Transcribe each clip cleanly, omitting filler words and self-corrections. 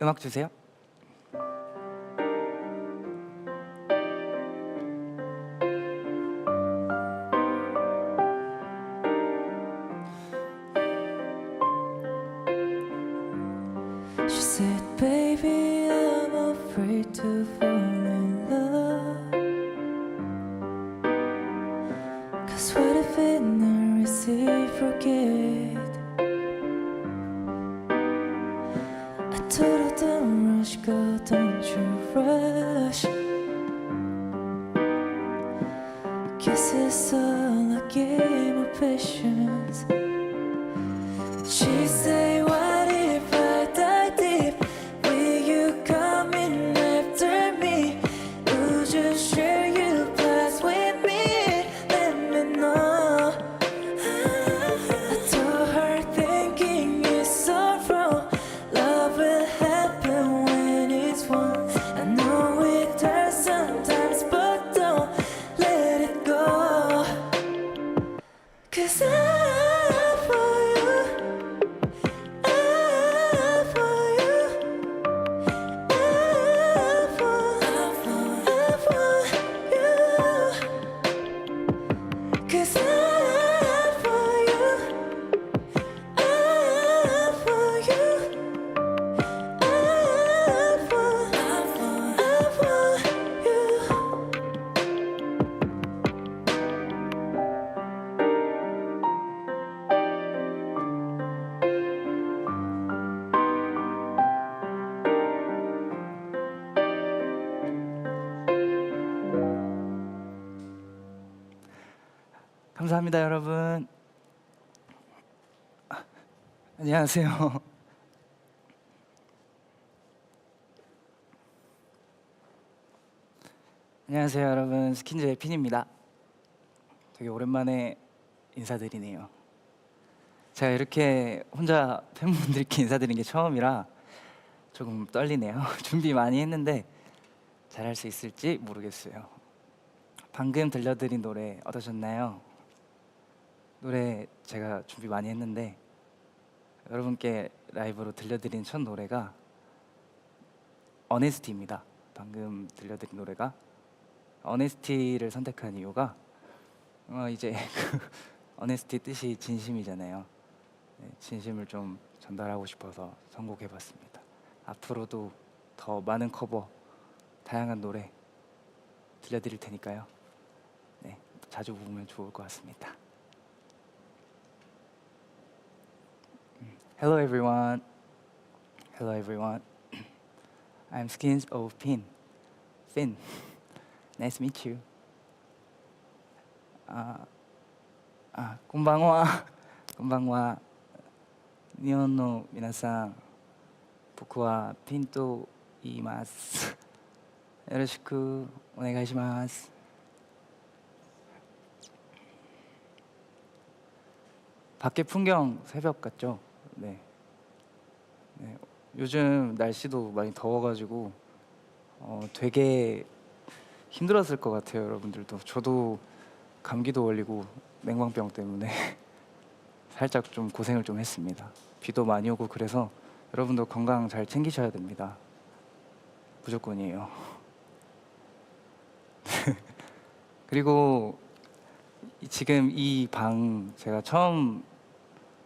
음악 주세요. She said, baby, I'm afraid to fall in love. 'Cause what if in a easy forget? I told her don't rush, girl, don't you rush. Guess it's all a game of patience. She say, what if I die deep? Will you come in after me? Would you share your past with me? Let me know. I told her thinking is so wrong. Love will happen when it's wrong. I know it hurts sometimes, but don't let it go. 'Cause I'm for you. I'm for you. I'm for you. 'Cause I'm for you. I'm for you. I'm for you. 감사합니다, 여러분. 안녕하세요. 안녕하세요, 여러분. 스킨즈의 핀입니다. 되게 오랜만에 인사드리네요. 제가 이렇게 혼자 팬분들께 인사드린 게 처음이라 조금 떨리네요. 준비 많이 했는데 잘할 수 있을지 모르겠어요. 방금 들려드린 노래 어떠셨나요? 노래 제가 준비 많이 했는데 여러분께 라이브로 들려드린 첫 노래가 어네스티입니다. 방금 들려드린 노래가 어네스티를 선택한 이유가 이제 그 어네스티 뜻이 진심이잖아요. 네, 진심을 좀 전달하고 싶어서 선곡해봤습니다. 앞으로도 더 많은 커버, 다양한 노래 들려드릴 테니까요. 네, 자주 보면 좋을 것 같습니다. Hello everyone. Hello everyone. I'm Skins of Pin. Finn. Nice to meet you. こんばんは。こんばんは。日本の皆さん、僕はピンと言います。よろしくお願いします。 밖에 풍경 새벽 같죠? 네. 네. 요즘 날씨도 많이 더워가지고 되게 힘들었을 것 같아요, 여러분들도. 저도 감기도 걸리고 냉방병 때문에 살짝 좀 고생을 좀 했습니다. 비도 많이 오고 그래서 여러분도 건강 잘 챙기셔야 됩니다. 무조건이에요. 그리고 지금 이 방 제가 처음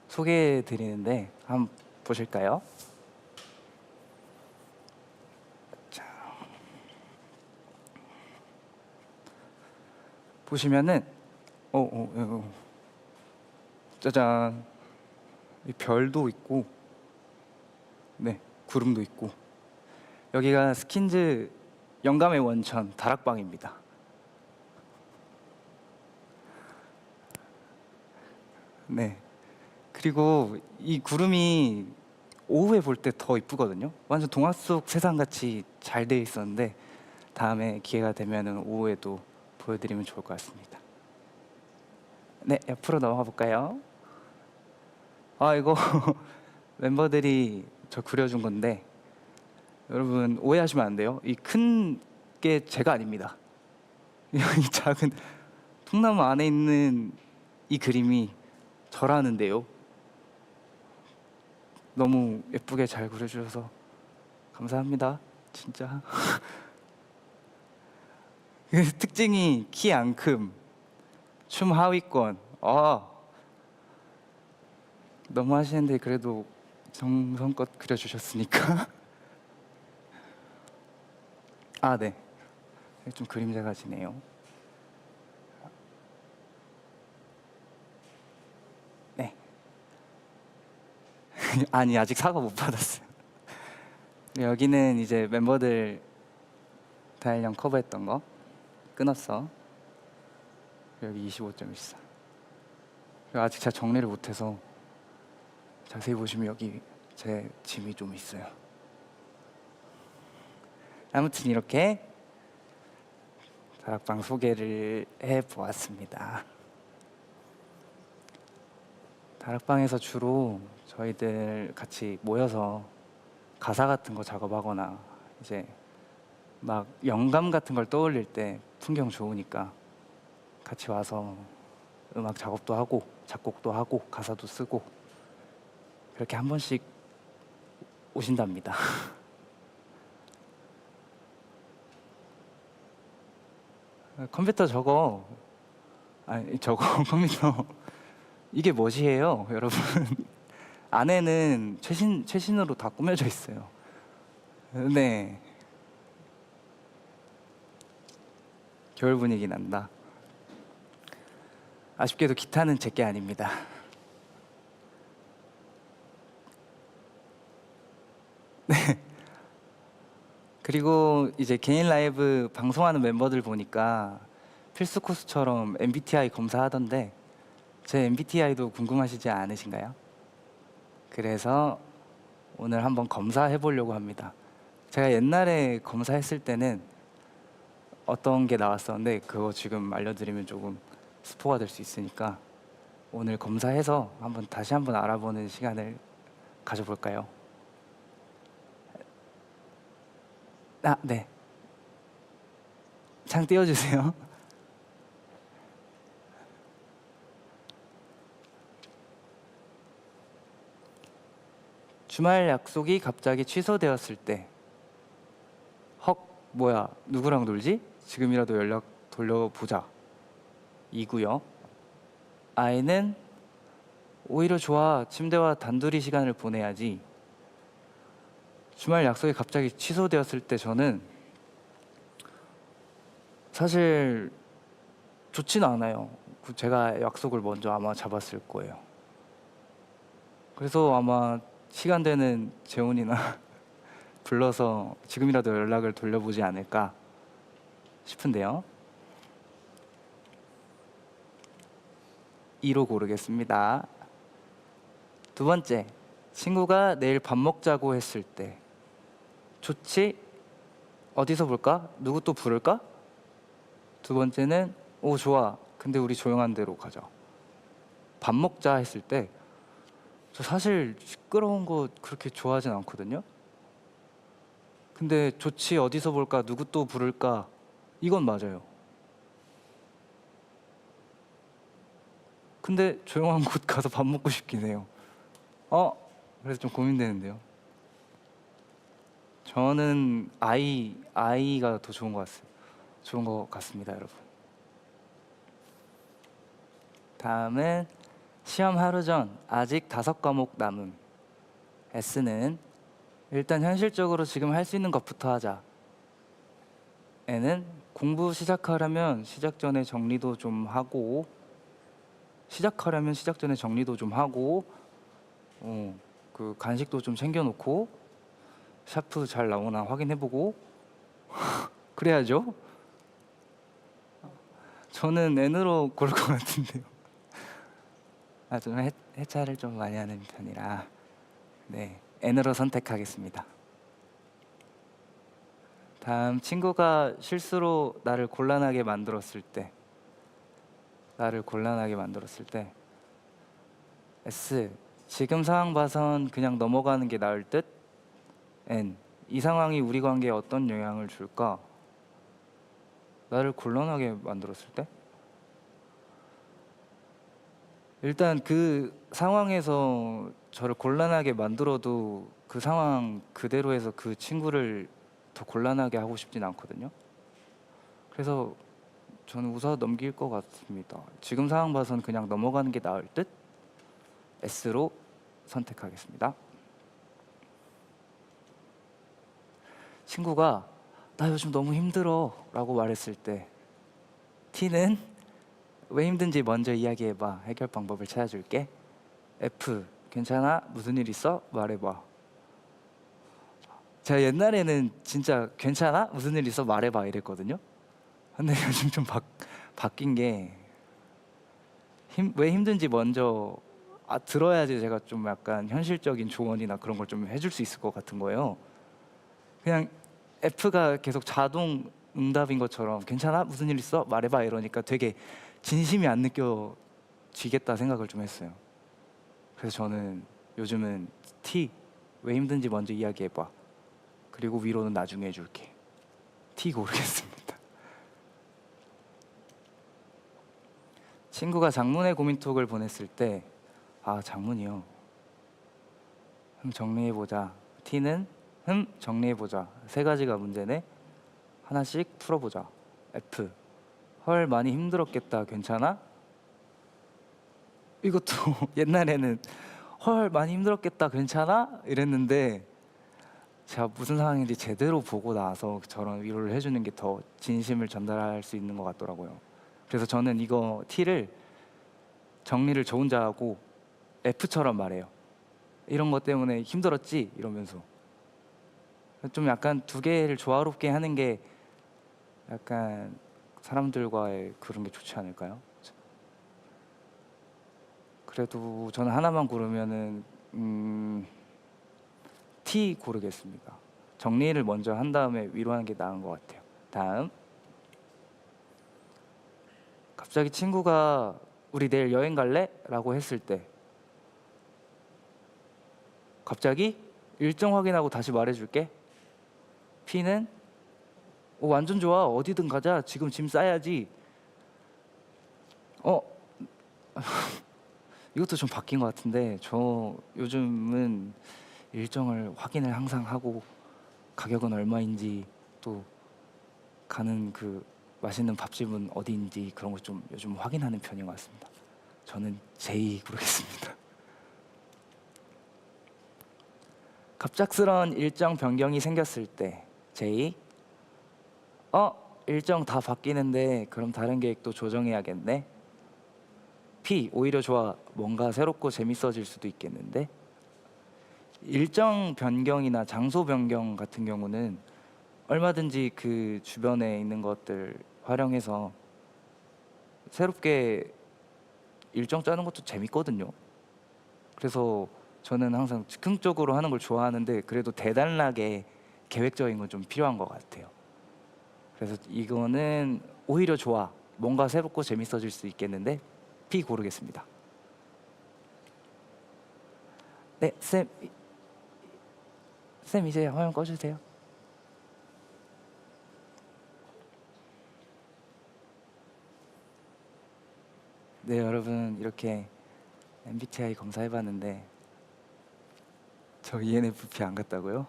소개해 드리는데 한번 보실까요? 자, 보시면은 짜잔, 이 별도 있고, 네, 구름도 있고. 여기가 스킨즈 영감의 원천 다락방입니다. 네. 그리고 이 구름이 오후에 볼 때 더 이쁘거든요. 완전 동화 속 세상 같이 잘 돼 있었는데 다음에 기회가 되면은 오후에도 보여드리면 좋을 것 같습니다. 네, 옆으로 넘어가 볼까요? 이거 멤버들이 저 그려준 건데 여러분 오해하시면 안 돼요. 이 큰 게 제가 아닙니다. 이 작은 통나무 안에 있는 이 그림이 저라는데요. 너무 예쁘게 잘 그려주셔서 감사합니다. 진짜. 그 특징이 키 안 큼, 춤 하위권. 너무 하시는데 그래도 정성껏 그려주셨으니까. 네. 좀 그림자가 지네요. 네. 아니, 아직 사과 못 받았어요. 여기는 이제 멤버들 다일령 커버했던 거 끊었어. 여기 25.14. 아직 제가 정리를 못해서 자세히 보시면 여기 제 짐이 좀 있어요. 아무튼 이렇게 다락방 소개를 해보았습니다. 다락방에서 주로 저희들 같이 모여서 가사 같은 거 작업하거나 이제 막 영감 같은 걸 떠올릴 때 풍경 좋으니까 같이 와서 음악 작업도 하고 작곡도 하고 가사도 쓰고 그렇게 한 번씩 오신답니다. 컴퓨터 저거 컴퓨터 이게 멋이에요, 여러분. 안에는 최신으로 다 꾸며져 있어요. 네. 겨울 분위기 난다. 아쉽게도 기타는 제게 아닙니다. 네. 그리고 이제 개인 라이브 방송하는 멤버들 보니까 필수 코스처럼 MBTI 검사하던데 제 MBTI도 궁금하시지 않으신가요? 그래서 오늘 한번 검사해 보려고 합니다. 제가 옛날에 검사했을 때는 어떤 게 나왔었는데 그거 지금 알려드리면 조금 스포가 될 수 있으니까 오늘 검사해서 다시 한번 알아보는 시간을 가져볼까요? 네. 창 띄워주세요. 주말 약속이 갑자기 취소되었을 때 뭐야, 누구랑 놀지? 지금이라도 연락 돌려보자 이고요. I는 오히려 좋아, 침대와 단둘이 시간을 보내야지. 주말 약속이 갑자기 취소되었을 때 저는 사실 좋지는 않아요. 제가 약속을 먼저 아마 잡았을 거예요. 그래서 아마 시간 되는 재훈이나 불러서 지금이라도 연락을 돌려보지 않을까 싶은데요. 2로 고르겠습니다. 두 번째, 친구가 내일 밥 먹자고 했을 때 좋지? 어디서 볼까? 누구 또 부를까? 두 번째는 좋아, 근데 우리 조용한 데로 가자. 밥 먹자 했을 때 저 사실 시끄러운 거 그렇게 좋아하진 않거든요. 근데 좋지, 어디서 볼까, 누구 또 부를까, 이건 맞아요. 근데 조용한 곳 가서 밥 먹고 싶긴 해요. 그래서 좀 고민되는데요. 저는 아이가 더 좋은 것 같습니다, 여러분. 다음은 시험 하루 전 아직 5과목 남음. S는 일단 현실적으로 지금 할 수 있는 것부터 하자. N은 공부 시작하려면 시작 전에 정리도 좀 하고 그 간식도 좀 챙겨놓고 샤프 잘 나오나 확인해보고 그래야죠. 저는 N으로 고를 것 같은데요. 좀 해차를 좀 많이 하는 편이라 네, N으로 선택하겠습니다. 다음, 친구가 실수로 나를 곤란하게 만들었을 때 S, 지금 상황 봐선 그냥 넘어가는 게 나을 듯. N, 이 상황이 우리 관계에 어떤 영향을 줄까? 나를 곤란하게 만들었을 때? 일단 그 상황에서 저를 곤란하게 만들어도 그 상황 그대로 해서 그 친구를 더 곤란하게 하고 싶진 않거든요. 그래서 저는 웃어 넘길 것 같습니다. 지금 상황 봐선 그냥 넘어가는 게 나을 듯? S로 선택하겠습니다. 친구가 나 요즘 너무 힘들어 라고 말했을 때 T는 왜 힘든지 먼저 이야기해봐. 해결 방법을 찾아줄게. F 괜찮아? 무슨 일 있어? 말해봐. 제가 옛날에는 진짜 괜찮아? 무슨 일 있어? 말해봐 이랬거든요. 근데 요즘 좀 바뀐 게 왜 힘든지 먼저 들어야지 제가 좀 약간 현실적인 조언이나 그런 걸 좀 해줄 수 있을 것 같은 거예요. 그냥 F가 계속 자동 응답인 것처럼 괜찮아? 무슨 일 있어? 말해봐 이러니까 되게 진심이 안 느껴지겠다 생각을 좀 했어요. 그래서 저는 요즘은 T 왜 힘든지 먼저 이야기해봐. 그리고 위로는 나중에 해줄게. T 고르겠습니다. 친구가 장문의 고민톡을 보냈을 때 장문이요. 정리해보자. T는 정리해보자. 세 가지가 문제네. 하나씩 풀어보자. F 헐 많이 힘들었겠다. 괜찮아? 이것도 옛날에는 헐 많이 힘들었겠다. 괜찮아? 이랬는데 제가 무슨 상황인지 제대로 보고 나서 저런 위로를 해주는 게 더 진심을 전달할 수 있는 것 같더라고요. 그래서 저는 이거 T를 정리를 저 혼자 하고 F처럼 말해요. 이런 것 때문에 힘들었지? 이러면서 좀 약간 두 개를 조화롭게 하는 게 약간 사람들과의 그런 게 좋지 않을까요? 그래도 저는 하나만 고르면은 T 고르겠습니다. 정리를 먼저 한 다음에 위로하는 게 나은 것 같아요. 다음 갑자기 친구가 우리 내일 여행 갈래? 라고 했을 때 갑자기 일정 확인하고 다시 말해줄게. P는 완전 좋아. 어디든 가자. 지금 짐 싸야지. 이것도 좀 바뀐 것 같은데 저 요즘은 일정을 확인을 항상 하고 가격은 얼마인지 또 가는 그 맛있는 밥집은 어디인지 그런 걸 좀 요즘 확인하는 편인 것 같습니다. 저는 J 고르겠습니다. 갑작스러운 일정 변경이 생겼을 때 J 일정 다 바뀌는데 그럼 다른 계획도 조정해야겠네. P 오히려 좋아. 뭔가 새롭고 재밌어질 수도 있겠는데. 일정 변경이나 장소 변경 같은 경우는 얼마든지 그 주변에 있는 것들 활용해서 새롭게 일정 짜는 것도 재밌거든요. 그래서 저는 항상 즉흥적으로 하는 걸 좋아하는데 그래도 대단하게 계획적인 건 좀 필요한 것 같아요. 그래서 이거는 오히려 좋아. 뭔가 새롭고 재밌어질 수 있겠는데 P 고르겠습니다. 네, 쌤 이제 화면 꺼주세요. 네, 여러분 이렇게 MBTI 검사해봤는데 저 ENFP 안 같다고요?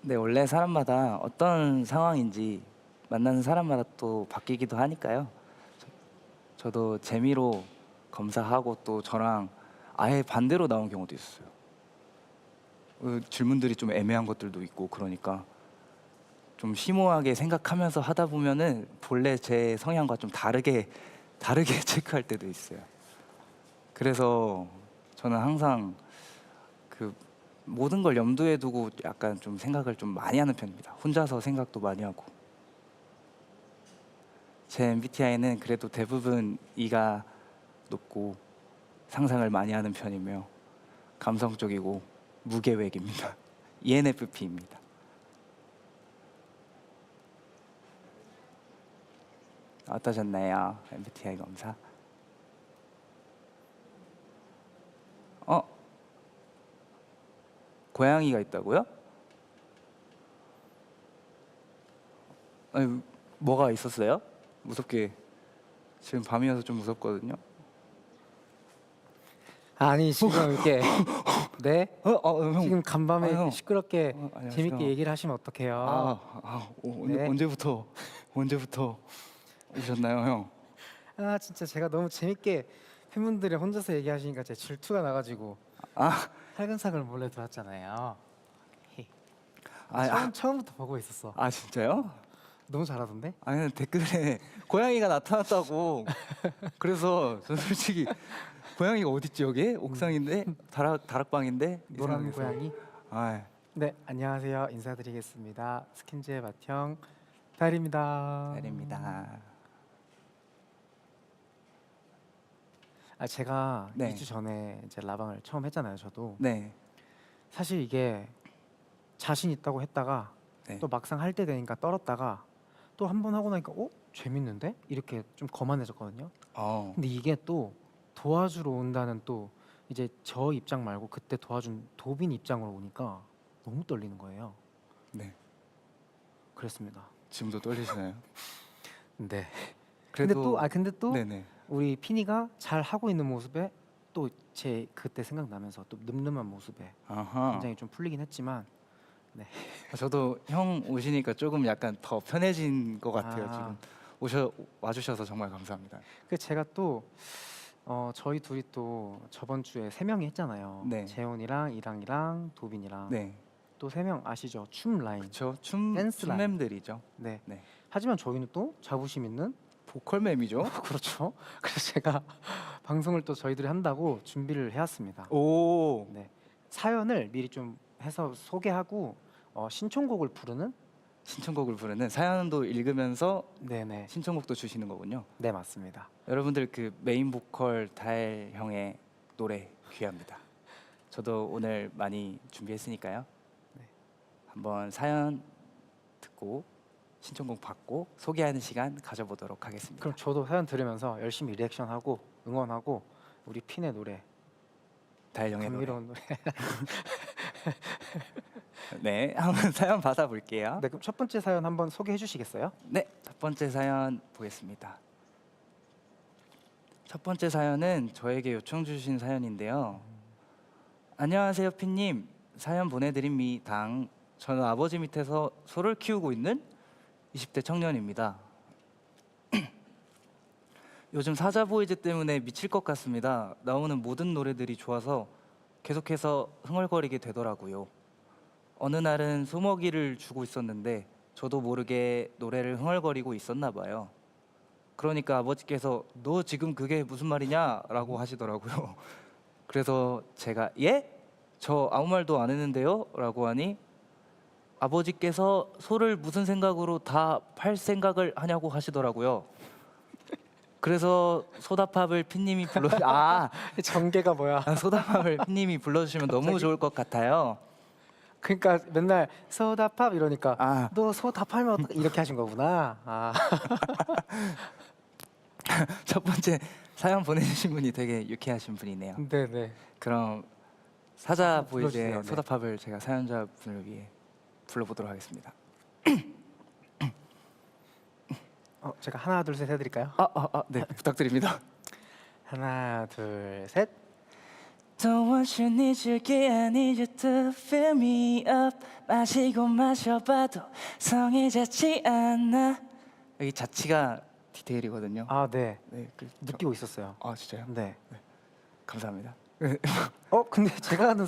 네, 원래 사람마다 어떤 상황인지 만나는 사람마다 또 바뀌기도 하니까요. 저도 재미로 검사하고 또 저랑 아예 반대로 나온 경우도 있었어요. 질문들이 좀 애매한 것들도 있고 그러니까 좀 심오하게 생각하면서 하다 보면은 본래 제 성향과 좀 다르게 체크할 때도 있어요. 그래서 저는 항상 그 모든 걸 염두에 두고 약간 좀 생각을 좀 많이 하는 편입니다. 혼자서 생각도 많이 하고. 제 MBTI는 그래도 대부분 E가 높고 상상을 많이 하는 편이며 감성적이고 무계획입니다. ENFP입니다. 어떠셨나요? MBTI 검사? 고양이가 있다고요? 아니, 뭐가 있었어요? 무섭게 지금 밤이어서 좀 무섭거든요. 아니 지금 이렇게 네 형. 지금 간밤에 형. 시끄럽게 안녕하세요. 재밌게 얘기를 하시면 어떡해요? 오늘 네. 언제부터 오셨나요, 형? 아 진짜 제가 너무 재밌게 팬분들이 혼자서 얘기하시니까 제 질투가 나가지고 아, 살근살근 몰래 들어왔잖아요. 아, 처음부터 보고 있었어. 아 진짜요? 너무 잘하던데? 아니 댓글에 고양이가 나타났다고. 그래서 저 솔직히 고양이가 어딨지 여기? 옥상인데 다락방인데 노란 이상해서. 고양이. 아, 네 안녕하세요 인사드리겠습니다. 스킨즈의 맏형 달입니다. 잘입니다. 아 제가 네. 2주 전에 이제 라방을 처음 했잖아요. 저도 네. 사실 이게 자신 있다고 했다가 네. 또 막상 할 때 되니까 떨었다가 또 한 번 하고 나니까 재밌는데 이렇게 좀 거만해졌거든요. 어. 근데 이게 또 도와주러 온다는 또 이제 저 입장 말고 그때 도와준 도빈 입장으로 오니까 너무 떨리는 거예요. 네. 그랬습니다. 지금도 떨리시나요? 네. 그래도 근데 또 네네. 우리 피니가 잘 하고 있는 모습에 또 제 그때 생각나면서 또 늠름한 모습에 아하. 굉장히 좀 풀리긴 했지만 저도 형 오시니까 조금 약간 더 편해진 것 같아요. 아. 지금 와주셔서 정말 감사합니다. 그 제가 또 저희 둘이 또 저번 주에 3명이 했잖아요. 네. 재훈이랑 이랑이랑 도빈이랑 네. 또 3명 아시죠? 춤 라인. 그렇죠. 댄스 라인. 춤mem들이죠. 네. 네. 하지만 저희는 또 자부심 있는 보컬mem이죠. 그렇죠. 그래서 제가 방송을 또 저희들이 한다고 준비를 해왔습니다. 오. 네. 사연을 미리 좀 해서 소개하고 신청곡을 부르는 신청곡을 부르는 사연도 읽으면서 네네. 신청곡도 주시는 거군요. 네 맞습니다. 여러분들 그 메인 보컬 달 형의 노래 귀합니다. 저도 오늘 많이 준비했으니까요. 네. 한번 사연 듣고 신청곡 받고 소개하는 시간 가져보도록 하겠습니다. 그럼 저도 사연 들으면서 열심히 리액션하고 응원하고 우리 핀의 노래 달 형의 노래. 감미로운 노래. 네, 한번 사연 받아볼게요. 네 그럼 첫 번째 사연 한번 소개해 주시겠어요? 네, 첫 번째 사연 보겠습니다. 첫 번째 사연은 저에게 요청 주신 사연인데요. 안녕하세요, 핀님. 사연 보내드립니다. 저는 아버지 밑에서 소를 키우고 있는 20대 청년입니다. 요즘 사자보이즈 때문에 미칠 것 같습니다. 나오는 모든 노래들이 좋아서 계속해서 흥얼거리게 되더라고요. 어느 날은 소먹이를 주고 있었는데 저도 모르게 노래를 흥얼거리고 있었나 봐요. 그러니까 아버지께서 너 지금 그게 무슨 말이냐? 라고 하시더라고요. 그래서 제가 예? 저 아무 말도 안 했는데요? 라고 하니 아버지께서 소를 무슨 생각으로 다 팔 생각을 하냐고 하시더라고요. 그래서 소다팝을 핀님이 전개가 뭐야? 소다팝을 핀님이 불러주시면 너무 갑자기? 좋을 것 같아요. 그러니까 맨날 소다팝 이러니까 아. 너 소다 팔면 어떡해? 이렇게 하신 거구나. 아. 첫 번째 사연 보내주신 분이 되게 유쾌하신 분이네요. 네네. 그럼 사자 불러주세요. 보이즈의 네. 소다팝을 제가 사연자분을 위해 불러보도록 하겠습니다. 제가 하나 둘 셋 해드릴까요? 네, 부탁드립니다. 하나 둘 셋. Don't want you, need you, yeah, I need you to fill me up. 마시고 마셔봐도 성해졌지 않아. 여기 자치가 디테일이거든요. 아 네. 네, 느끼고 있었어요. 진짜요? 네. 감사합니다. 근데 제가 아는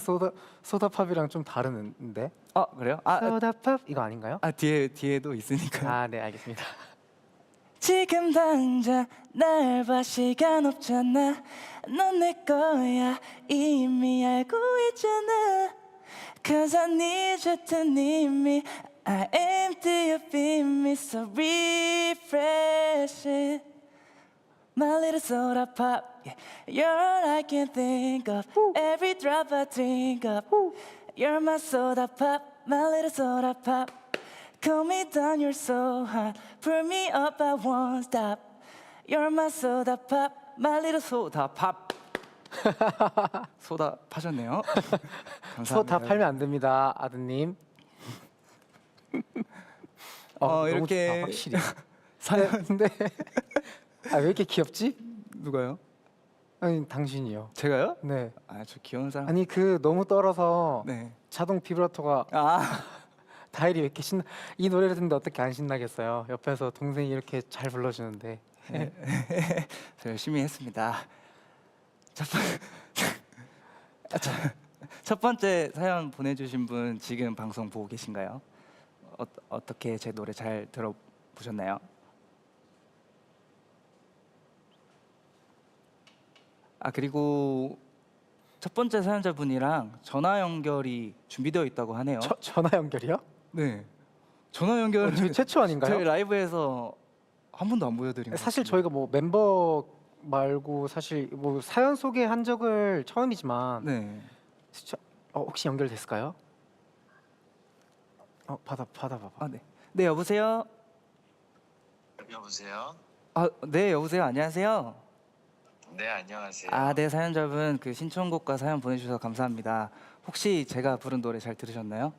소다팝이랑 좀 다른데? 그래요? 소다팝 이거 아닌가요? 뒤에도 있으니까. 아 네 알겠습니다. 지금 당장 날 봐 시간 없잖아. 넌 내 거야 이미 알고 있잖아. Cause I need you to need me. I am till you feel me so refreshing. My little soda pop, yeah. You're all I can think of. Every drop I drink up. You're my soda pop, my little soda pop. Cool me down, you're so hot. Pull me up, I won't stop. You're my soda pop, my little soda pop. 소다 파셨네요. 감사합니다. 소다 팔면 안 됩니다, 아드님. 너무 이렇게 좋다, 확실히. 사연 네. 왜 이렇게 귀엽지? 누가요? 아니 당신이요. 제가요? 네. 아, 저 귀여운 사람. 아니 그 너무 떨어서 네. 자동 비브라토가 아, 다일이 왜 이렇게 신나? 이 노래를 듣는데 어떻게 안 신나겠어요? 옆에서 동생이 이렇게 잘 불러주는데. 저 열심히 했습니다. 첫, 번... 첫 번째 사연 보내주신 분 지금 방송 보고 계신가요? 어떻게 제 노래 잘 들어보셨나요? 아, 그리고 첫 번째 사연자분이랑 전화 연결이 준비되어 있다고 하네요. 전화 연결이요? 네. 전화 연결 저희 최초 아닌가요? 저희 라이브에서 한 번도 안 보여드린 것 사실 같은데. 저희가 뭐 멤버 말고 사실 뭐 사연 소개한 적을 처음이지만 네. 혹시 연결됐을까요? 받아봐봐. 아, 네. 네, 여보세요. 여보세요? 아, 네, 여보세요. 안녕하세요. 네, 안녕하세요. 아, 네, 사연자분 그 신청곡과 사연 보내주셔서 감사합니다. 혹시 제가 부른 노래 잘 들으셨나요?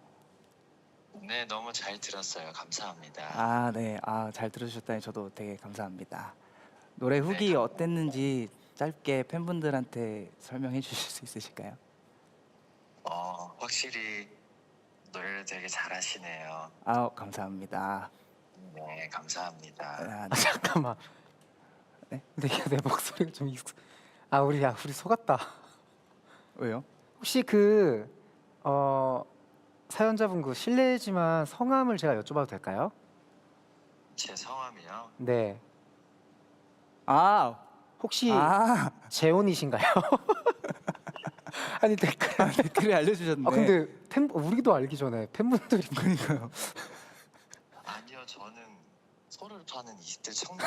네, 너무 잘 들었어요. 감사합니다. 아, 네, 잘 들으셨다니 저도 되게 감사합니다. 노래 후기 네. 어땠는지 짧게 팬분들한테 설명해 주실 수 있으실까요? 확실히 노래를 되게 잘하시네요. 아, 감사합니다. 네, 감사합니다. 아, 네. 잠깐만. 네? 내 목소리가 좀 우리 속았다. 왜요? 혹시 사연자분 그 실례지만 성함을 제가 여쭤봐도 될까요? 제 성함이요? 네. 아, 혹시 아, 재혼이신가요? 아니 댓글에 알려주셨네. 근데 우리도 알기 전에 팬분들이 그러니까요. 아니요, 저는 소를 파는 20대 청년.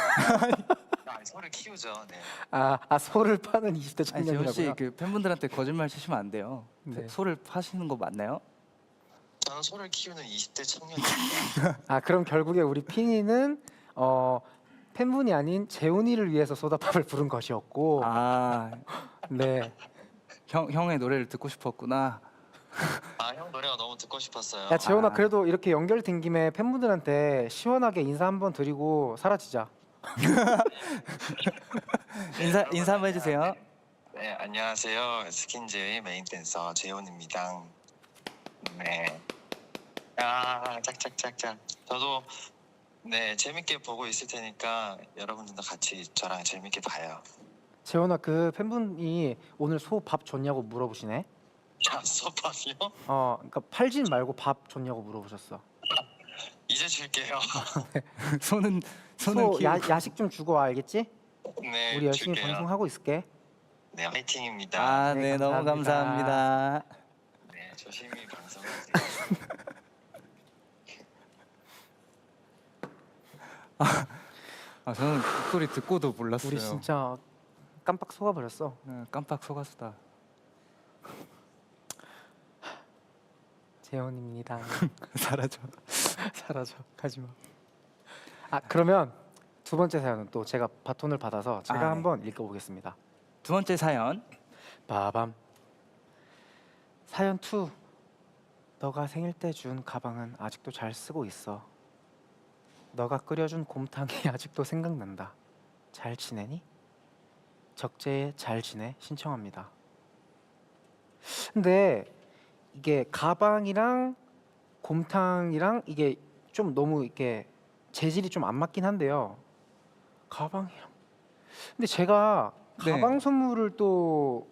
소를 키우죠. 네. 소를 파는 20대 아니, 재훈 씨 청년이라고요? 그 팬분들한테 거짓말 치시면 안 돼요. 네. 소를 파시는 거 맞나요? 저는 소를 키우는 20대 청년입니다. 그럼 결국에 우리 피니는 팬분이 아닌 재훈이를 위해서 소다팝을 부른 것이었고, 아, 네. 형의 노래를 듣고 싶었구나. 형 노래가 너무 듣고 싶었어요. 야 재훈아, 아. 그래도 이렇게 연결된 김에 팬분들한테 시원하게 인사 한번 드리고 사라지자. 인사 한번 해주세요. 네, 안녕하세요. 스킨즈의 메인 댄서 재훈입니다. 네. 짝짝짝짝. 저도 네, 재밌게 보고 있을 테니까 여러분들도 같이 저랑 재밌게 봐요. 재훈아, 그 팬분이 오늘 소 밥 줬냐고 물어보시네. 소밥이요? 그러니까 팔진 말고 밥 줬냐고 물어보셨어. 이제 줄게요. 손은 소 키우고. 야식 좀 주고 와, 알겠지? 네, 우리 열심히 줄게요. 방송하고 있을게. 네, 화이팅입니다. 아, 네, 네, 너무 감사합니다. 네, 조심히 방송하세요. 저는 목소리 듣고도 몰랐어요. 우리 진짜 깜빡 속아버렸어. 깜빡 속았다. 재훈입니다. 사라져. 사라져. 가지마. 그러면 두 번째 사연은 또 제가 바톤을 받아서 제가 네. 한번 읽어보겠습니다. 두 번째 사연. 빠밤. 사연 2. 너가 생일 때 준 가방은 아직도 잘 쓰고 있어. 너가 끓여준 곰탕이 아직도 생각난다. 잘 지내니? 적재에 잘 지내 신청합니다. 근데 이게 가방이랑 곰탕이랑 이게 좀 너무 이렇게 재질이 좀 안 맞긴 한데요. 가방이랑. 근데 제가 네. 가방 선물을 또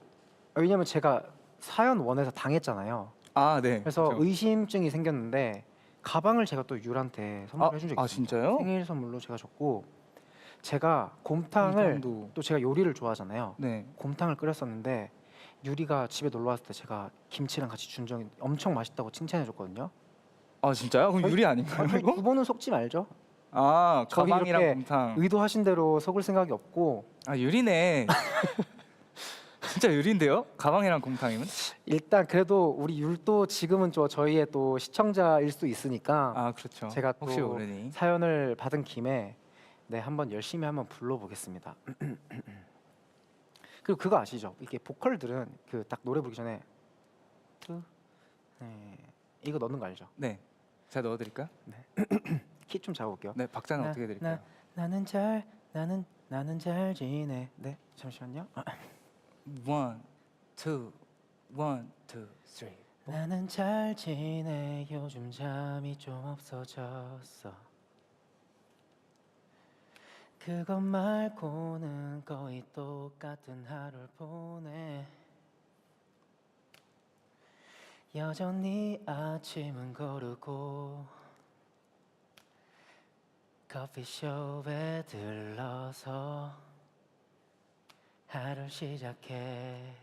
왜냐면 제가 사연 원에서 당했잖아요. 아, 네. 그래서 그렇죠. 의심증이 생겼는데 가방을 제가 또 율한테 선물해 준 적이 있어요. 진짜요? 생일 선물로 제가 줬고, 제가 곰탕을 곰탕도. 또 제가 요리를 좋아하잖아요. 네. 곰탕을 끓였었는데 유리가 집에 놀러 왔을 때 제가 김치랑 같이 준 적이 엄청 맛있다고 칭찬해 줬거든요. 아, 진짜요? 그럼 저희- 유리 아닌가요, 이거? 두 번은 속지 말죠. 저기 가방이랑 이렇게 곰탕. 의도하신 대로 속을 생각이 없고, 유리네. 진짜 유리인데요? 가방이랑 곰탕이면? 일단 그래도 우리 율도 지금은 또 저희의 또 시청자일 수 있으니까 그렇죠. 제가 혹시 또 모르니. 사연을 받은 김에 한번 열심히 한번 불러보겠습니다. 그리고 그거 아시죠? 이게 보컬들은 그 딱 노래 부르기 전에 이거 넣는 거 알죠? 네. 제가 넣어드릴까요? 키 좀 잡아볼게요. 네, 박자는 어떻게 드릴까요? 나는 잘 지내. 네, 잠시만요. One, two, one, two, three. 나는 잘 지내. 요즘 잠이 좀 없어졌어. 그것 말고는 거의 똑같은 하루를 보내. 여전히 아침은 거르고 커피숍에 들러서 하루를 시작해.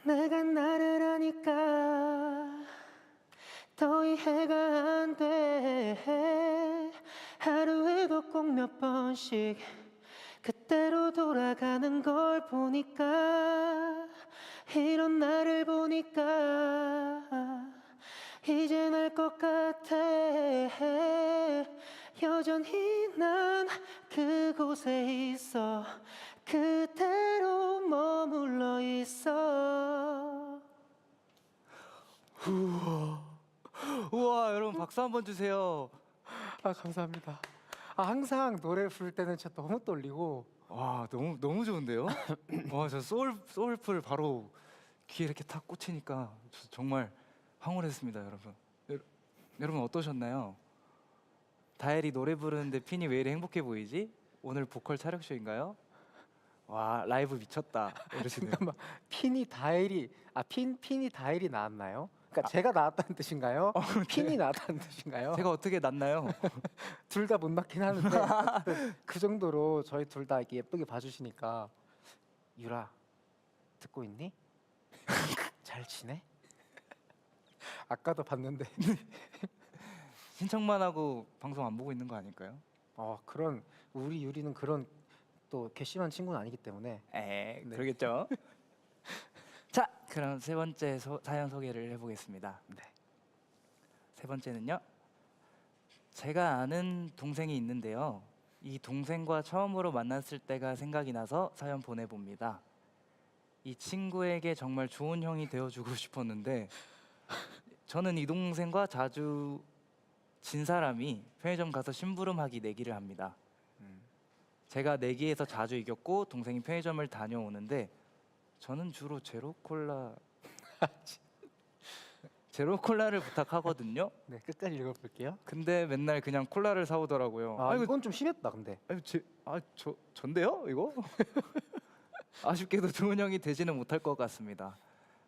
내가 나를 아니까 더 이해가 안 돼. 하루에도 꼭 몇 번씩 그때로 돌아가는 걸 보니까, 이런 나를 보니까 이젠 알 것 같아. 여전히 난 그곳에 있어. 그대로 머물러 있어. 우와, 여러분 박수 한번 주세요. 아, 감사합니다. 항상 노래 부를 때는 진짜 너무 떨리고. 와, 너무 좋은데요? 와, 저 소울풀 바로 귀에 이렇게 탁 꽂히니까 저 정말 황홀했습니다, 여러분. 여러분 어떠셨나요? 다엘이 노래 부르는데 핀이 왜 이리 행복해 보이지? 오늘 보컬 촬영쇼인가요? 와, 라이브 미쳤다 이러시네요. 잠깐만, 핀이 다엘이 나왔나요? 그러니까 제가 나왔다는 뜻인가요? 핀이 나왔다는 뜻인가요? 제가 어떻게 났나요? 둘 다 못 낳긴 하는데 어쨌든 그 정도로 저희 둘 다 이렇게 예쁘게 봐주시니까. 유라, 듣고 있니? 잘 지내? 아까도 봤는데. 신청만 하고 방송 안 보고 있는 거 아닐까요? 그런, 우리 유리는 그런 또 괘씸한 친구는 아니기 때문에. 네. 그러겠죠. 자, 그럼 세 번째 사연 소개를 해보겠습니다. 네. 세 번째는요. 제가 아는 동생이 있는데요. 이 동생과 처음으로 만났을 때가 생각이 나서 사연 보내봅니다. 이 친구에게 정말 좋은 형이 되어주고 싶었는데 저는 이 동생과 자주 진 사람이 편의점 가서 심부름하기 내기를 합니다. 제가 내기에서 자주 이겼고 동생이 편의점을 다녀오는데 저는 주로 제로콜라를 부탁하거든요. 네, 끝까지 읽어볼게요. 근데 맨날 그냥 콜라를 사오더라고요. 이건 좀 심했다 근데. 전데요 이거? 아쉽게도 좋은 형이 되지는 못할 것 같습니다.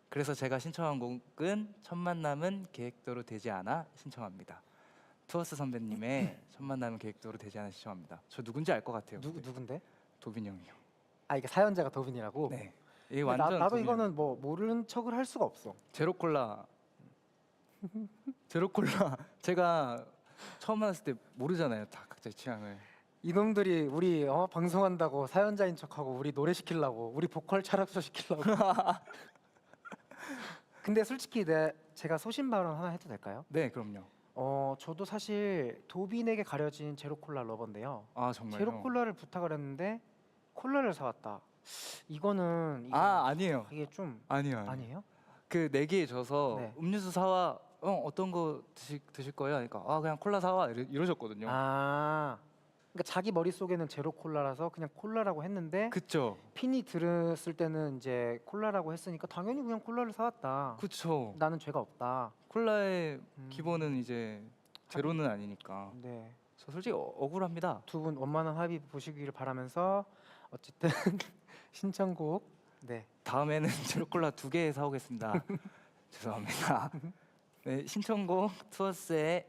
그래서 제가 신청한 곡은 첫 만남은 계획대로 되지 않아 신청합니다. 투어스 선배님의 첫 만남은 계획대로 되지 않아 신청합니다. 저 누군지 알 것 같아요. 누군데? 도빈 형이요. 이게 사연자가 도빈이라고? 네. 이게 근데 완전 나도 도빈 형. 이거는 뭐 모르는 척을 할 수가 없어. 제로콜라 제가 처음 만났을 때 모르잖아요. 다 각자의 취향을. 이놈들이 우리 방송한다고 사연자인 척하고 우리 노래 시키려고, 우리 보컬 촬영쇼 시키려고. 근데 솔직히 제가 소신 발언 하나 해도 될까요? 네, 그럼요. 저도 사실 도빈에게 가려진 제로콜라 러버인데요. 아, 정말요? 제로콜라를 부탁을 했는데 콜라를 사왔다. 이거는 아니에요. 이게 좀 아니에요. 아니에요? 그 내기에 져서 네. 음료수 사와. 어떤 거 드실 거예요? 그러니까 그냥 콜라 사와 이러셨거든요. 그러니까 자기 머릿속에는 제로콜라라서 그냥 콜라라고 했는데 그쵸. 핀이 들었을 때는 이제 콜라라고 했으니까 당연히 그냥 콜라를 사왔다. 그쵸. 나는 죄가 없다. 콜라의 기본은 이제 제로는 아니니까. 네. 저 솔직히 억울합니다. 두 분 원만한 합의 보시기를 바라면서 어쨌든 신청곡. 네. 다음에는 제로콜라 2개 사오겠습니다. 죄송합니다. 네, 신청곡 투어스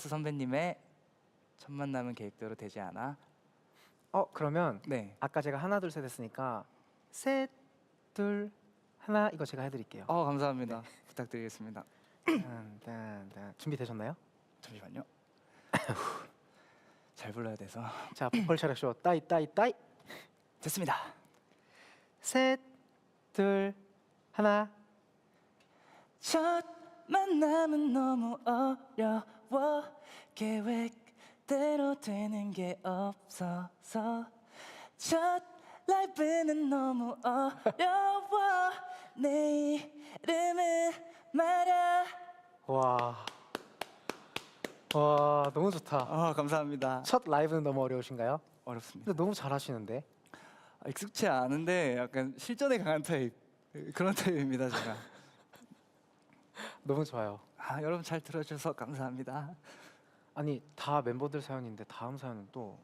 선배님의 첫 만남은 계획대로 되지 않아. 그러면 네. 아까 제가 하나 둘 셋 했으니까 셋 둘 하나 이거 제가 해드릴게요. 감사합니다. 부탁드리겠습니다. 준비되셨나요? 잠시만요. 잘 불러야 돼서. 자, 보컬 촬영쇼 따이 됐습니다. 셋 둘 하나. 첫 만남은 너무 어려워. 계획대로 되는 게 없어서. 첫 라이브는 너무 어려워. 내 이름은 말야. 와, 너무 좋다. 감사합니다. 첫 라이브는 너무 어려우신가요? 어렵습니다. 근데 너무 잘하시는데. 익숙치 않은데 약간 실전에 강한 타입 그런 타입입니다 제가. 너무 좋아요. 아 여러분 잘 들어주셔서 감사합니다. 아니 다 멤버들 사연인데 다음 사연은 또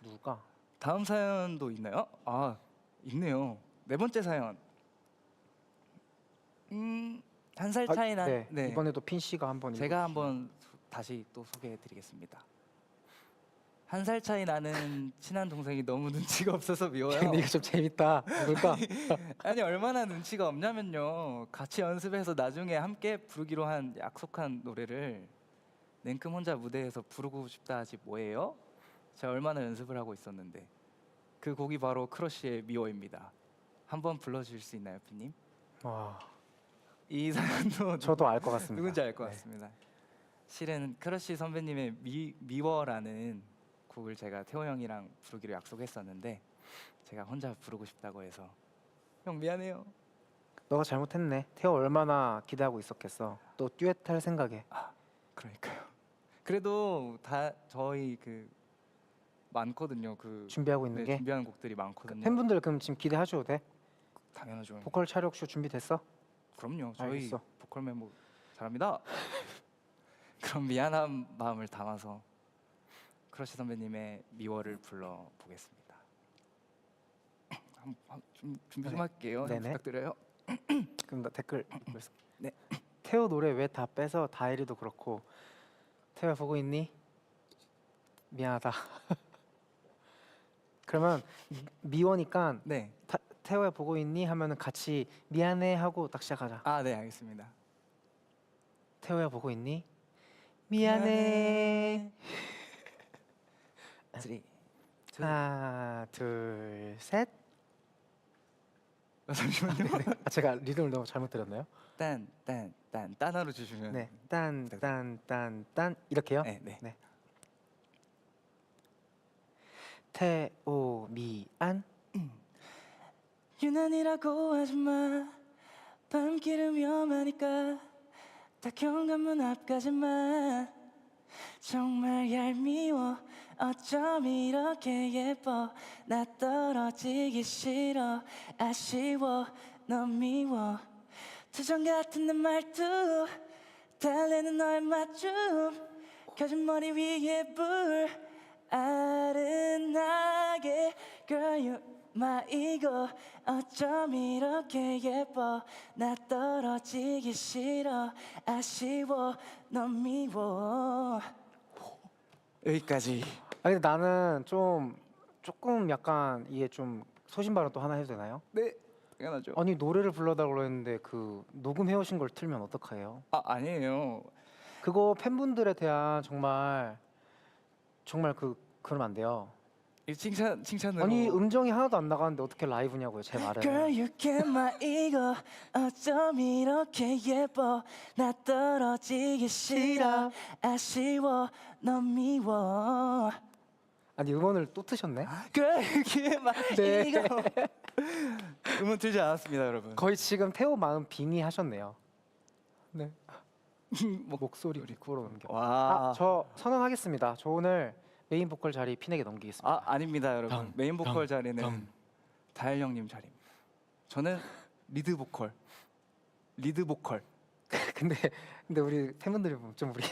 누굴까? 다음 사연도 있나요? 아 있네요. 네 번째 사연. 한 살 차이 난. 네. 네. 이번에도 핀 씨가 한번 제가 읽어주시면. 한번 다시 또 소개해드리겠습니다. 한 살 차이 나는 친한 동생이 너무 눈치가 없어서 미워요. 근데 이거 좀 재밌다. 누굴까? 아니 얼마나 눈치가 없냐면요. 같이 연습해서 나중에 함께 부르기로 한 약속한 노래를 냉큼 혼자 무대에서 부르고 싶다 하지 뭐예요? 제가 얼마나 연습을 하고 있었는데 그 곡이 바로 크러쉬의 미워입니다. 한번 불러주실 수 있나요, 피님? 와, 이 사연도 저도 알 것 같습니다. 누군지 알 것 네. 같습니다. 실은 크러쉬 선배님의 미워라는 곡을 제가 태호 형이랑 부르기로 약속했었는데 제가 혼자 부르고 싶다고 해서 형 미안해요. 너가 잘못했네. 태호 얼마나 기대하고 있었겠어. 또 듀엣 할 생각에. 그러니까요. 그래도 다 저희 그 많거든요. 그 준비하고 있는 네, 게. 준비하는 곡들이 많거든요. 팬분들 그럼 지금 기대하셔도 돼? 당연하죠. 보컬 차력쇼 준비됐어? 그럼요. 저희 알겠어. 보컬 멤버 잘합니다. 그럼 미안한 마음을 담아서 크러쉬 선배님의 미워를 불러 보겠습니다. 좀 준비 좀 네. 할게요. 네네. 부탁드려요. 그럼 나 댓글 읽고 있어. 네. 태호 노래 왜 다 빼서 다이리도 그렇고. 태호야 보고 있니? 미안하다. 그러면 미워니까 네. 태호야 보고 있니? 하면은 같이 미안해 하고 딱 시작하자. 아, 네, 알겠습니다. 태호야 보고 있니? 미안해. 3, 2. 하나, 둘, 셋. 잠시만요. 아, 제가 리듬을 너무 잘못 들었나요? 딴 딴으로 주시면. 네, 딴 이렇게요? 네, 네. 태오 미안. 유난이라고 하지마 밤길은 위험하니까 딱 현관문 앞까지만 정말 얄미워 어쩜 이렇게 예뻐 나 떨어지기 싫어 아쉬워 넌 미워 투정 같은 내 말투 달래는 너의 맞춤 켜진 머리 위에 불 아른하게 Girl you my ego 어쩜 이렇게 예뻐 나 떨어지기 싫어 아쉬워 넌 미워 여기까지. 아 근데 나는 조금 약간 이게 좀 소신 발언 또 하나 해도 되나요? 네, 당연하죠. 아니 노래를 불러달라고 했는데 그 녹음해 오신 걸 틀면 어떡해요? 아, 아니에요. 그거 팬분들에 대한 정말 그러면 안 돼요. 이 칭찬으로. 아니 음정이 하나도 안 나가는데 어떻게 라이브냐고요 제 말을. Girl you get my ego 어쩜 이렇게 예뻐 나 떨어지기 싫어 아쉬워 넌 미워 아니 음원을 또 트셨네? Girl, you get my 네. ego. 음원 틀지 않았습니다, 여러분. 거의 지금 태호 마음 빙의 하셨네요. 네. 목소리 구로 넘겨. 와. 저 선언하겠습니다. 저 오늘 메인 보컬 자리 핀에게 넘기겠습니다. 아, 아닙니다, 여러분. 덤, 메인 보컬 덤, 자리는 덤. 다일 형님 자리입니다. 저는 리드 보컬. 리드 보컬. 근데 우리 팬분들이 보면 좀 우리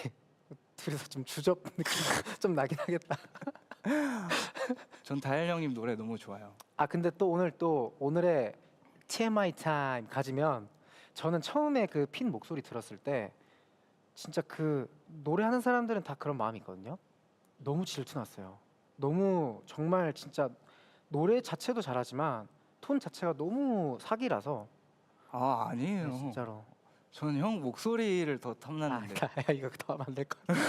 둘이서 좀 주접 느낌 좀 나긴 하겠다. 전 다일 형님 노래 너무 좋아요. 아 근데 또 오늘의 TMI 타임 가지면 저는 처음에 그 핀 목소리 들었을 때 진짜 그 노래하는 사람들은 다 그런 마음이 있거든요. 너무 질투났어요. 너무 정말 진짜 노래 자체도 잘하지만 톤 자체가 너무 사기라서 아, 아니에요. 네, 진짜로. 저는 형 목소리를 더 아, 탐나는데. 이거 더 하면 안 될 것 같아.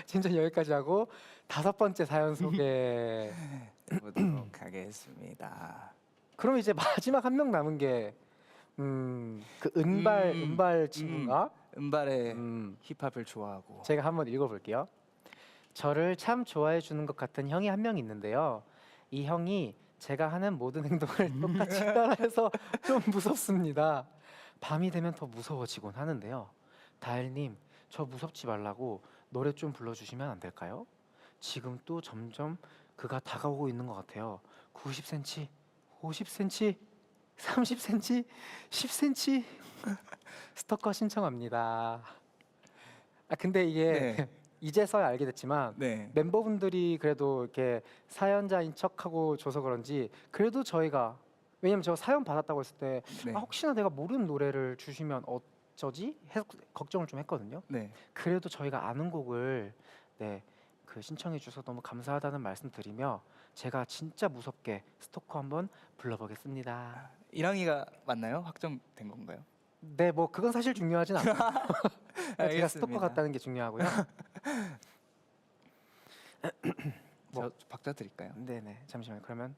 진짜 여기까지 하고 5번째 사연 소개. 해보도록 하겠습니다. 그럼 이제 마지막 한 명 남은 게 그 은발 친구인가? 은발의 음. 힙합을 좋아하고. 제가 한번 읽어볼게요. 저를 참 좋아해 주는 것 같은 형이 한 명 있는데요. 이 형이 제가 하는 모든 행동을 똑같이 따라해서 좀 무섭습니다. 밤이 되면 더 무서워지곤 하는데요. 다일님, 저 무섭지 말라고 노래 좀 불러주시면 안 될까요? 지금 또 점점 그가 다가오고 있는 것 같아요. 90cm 50cm, 30cm, 10cm 스토커 신청합니다. 아 근데 이게 네. 이제서야 알게 됐지만 네. 멤버분들이 그래도 이렇게 사연자인 척하고 줘서 그런지 그래도 저희가 왜냐면 제가 사연 받았다고 했을 때 네. 아, 혹시나 내가 모르는 노래를 주시면 어쩌지? 걱정을 좀 했거든요. 네. 그래도 저희가 아는 곡을 네, 그 신청해 주셔서 너무 감사하다는 말씀 드리며 제가 진짜 무섭게 스토커 한번 불러보겠습니다. 이랑이가 맞나요? 확정된 건가요? 네, 뭐 그건 사실 중요하진 않아요. 제가 알겠습니다. 스토커 같다는 게 중요하고요. 뭐. 저 박자 드릴까요? 네네, 잠시만요. 그러면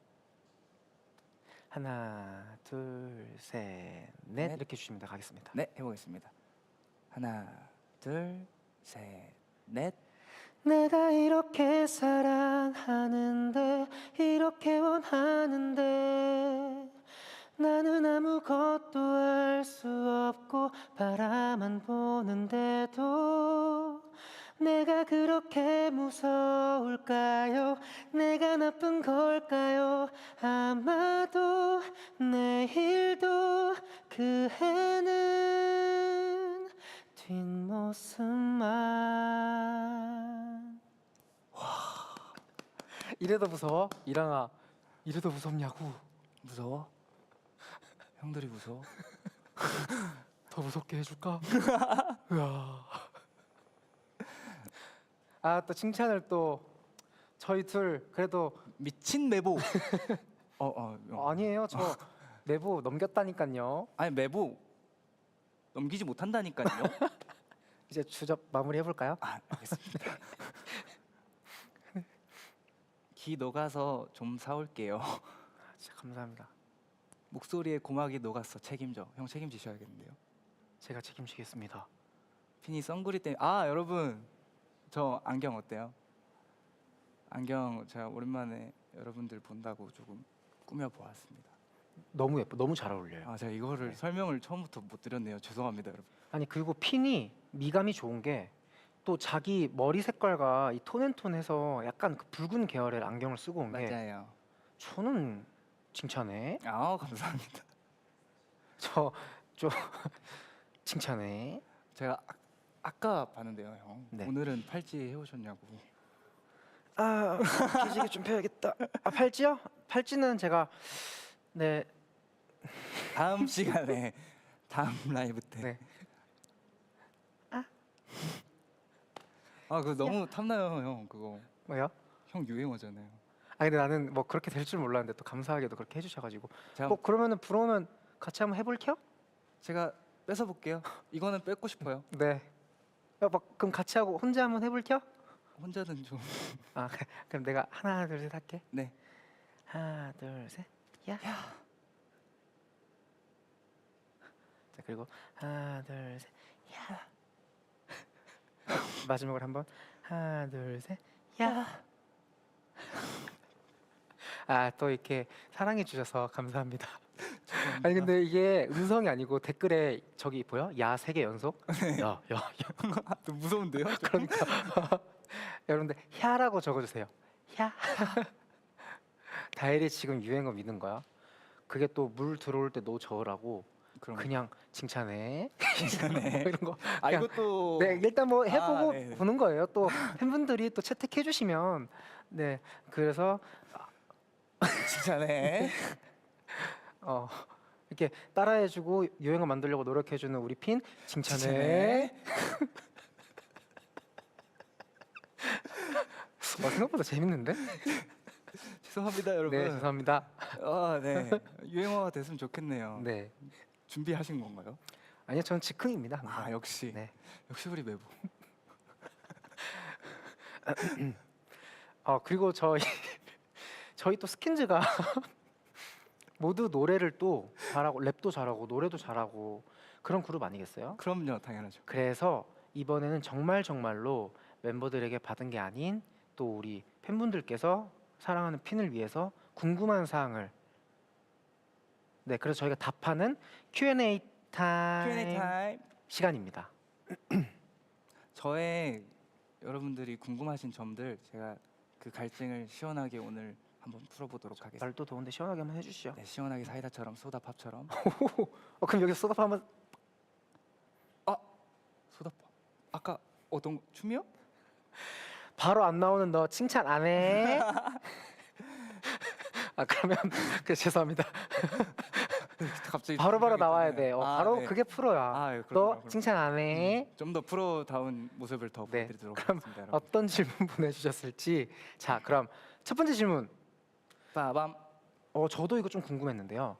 하나, 둘, 셋, 넷 넷. 이렇게 주시면 가겠습니다. 네, 해보겠습니다. 하나, 둘, 셋, 넷. 내가 이렇게 사랑하는데 이렇게 원하는데 나는 아무것도 할 수 없고 바라만 보는데도 내가 그렇게 무서울까요? 내가 나쁜 걸까요? 아마도 내일도 그 해는 뒷모습만. 이래도 무서워? 이랑아, 이래도 무섭냐고. 무서워? 형들이 무서워? 더 무섭게 해줄까? 으아. 아, 또 칭찬을 또 저희 둘 그래도 미친 메보. 아니에요. 저 내부 넘겼다니까요. 아니 메보 넘기지 못한다니까요. 이제 주접 마무리 해볼까요? 아, 알겠습니다. 기 녹아서 좀 사올게요. 진짜 감사합니다. 목소리에 고막이 녹았어. 책임져. 형 책임지셔야겠는데요. 제가 책임지겠습니다. 핀이 선글이 때문에 아 여러분 저 안경 어때요? 안경 제가 오랜만에 여러분들 본다고 조금 꾸며 보았습니다. 너무 예뻐, 너무 잘 어울려요. 아 제가 이거를 네. 설명을 처음부터 못 드렸네요. 죄송합니다 여러분. 아니 그리고 핀이 미감이 좋은 게 또 자기 머리 색깔과 이 톤앤톤해서 약간 그 붉은 계열의 안경을 쓰고 온 게 맞아요. 저는 칭찬해. 아 감사합니다. 저 좀 칭찬해. 제가 아까 봤는데요 형. 네. 오늘은 팔찌 해오셨냐고. 아 기지개 좀 펴야겠다. 아 팔찌요? 팔찌는 제가 네. 다음 시간에 다음 라이브 때. 네. 아 그거 너무 탐나요 형 그거. 뭐요? 형 유행어잖아요. 아 근데 나는 뭐 그렇게 될 줄 몰랐는데 또 감사하게도 그렇게 해주셔가지고 제가 뭐 그러면은 부러우면 같이 한번 해볼게요? 제가 뺏어 볼게요. 이거는 뺏고 싶어요. 네. 막 그럼 같이 하고 혼자 한번 해볼게요? 혼자는 좀. 아 그럼 내가 하나 둘 셋 할게. 네. 하나 둘 셋. 야. 자 그리고 하나 둘 셋. 야. 마지막으로 한번 하나 둘 셋. 야. 아 또 이렇게 사랑해 주셔서 감사합니다. 아니 근데 이게 음성이 아니고 댓글에 저기 보여? 야 3개 연속? 야. 좀 무서운데요? 그러니까 여러분들 야라고 적어주세요. 야. 다일이 지금 유행어 믿는 거야. 그게 또 물 들어올 때 노 저으라고 그럼 그냥 칭찬해. 칭찬해. 이런 거. 아 그냥 이것도 네 일단 뭐 해보고 네네. 보는 거예요. 또 팬분들이 또 채택해 주시면 네 그래서 칭찬해. 이렇게 따라해주고 유행어 만들려고 노력해주는 우리 핀 칭찬해. 생각보다 재밌는데? 죄송합니다 여러분. 네 죄송합니다. 아 네. 유행어가 됐으면 좋겠네요. 네 준비하신 건가요? 아니요 저는 즉흥입니다. 항상. 아 역시. 네. 역시 우리 매부. 그리고 저희 또 스킨즈가 모두 노래를 또 잘하고 랩도 잘하고 노래도 잘하고 그런 그룹 아니겠어요? 그럼요 당연하죠. 그래서 이번에는 정말로 멤버들에게 받은 게 아닌 또 우리 팬분들께서 사랑하는 핀을 위해서 궁금한 사항을 네 그래서 저희가 답하는 Q&A 타임 Q&A 타임. 시간입니다. 저의 여러분들이 궁금하신 점들 제가 그 갈증을 시원하게 오늘 한번 풀어보도록 하겠습니다. 날도 더운데 시원하게 한번 해주시죠. 네, 시원하게 사이다처럼 소다팝처럼. 그럼 여기서 소다파 한번. 소다팝. 아까 어떤 춤이요? 바로 안 나오는 너 칭찬 안 해? 그러면 죄송합니다. 갑자기 바로바로 나와야 생각이 돼. 드네요. 바로 네. 그게 프로야. 아, 예, 너 그렇구나. 칭찬 안 해? 좀 더 프로다운 모습을 더 네. 보여드리도록 그럼 하겠습니다. 여러분. 어떤 질문 보내주셨을지. 자, 그럼 첫 번째 질문. 빠밤. 저도 이거 좀 궁금했는데요.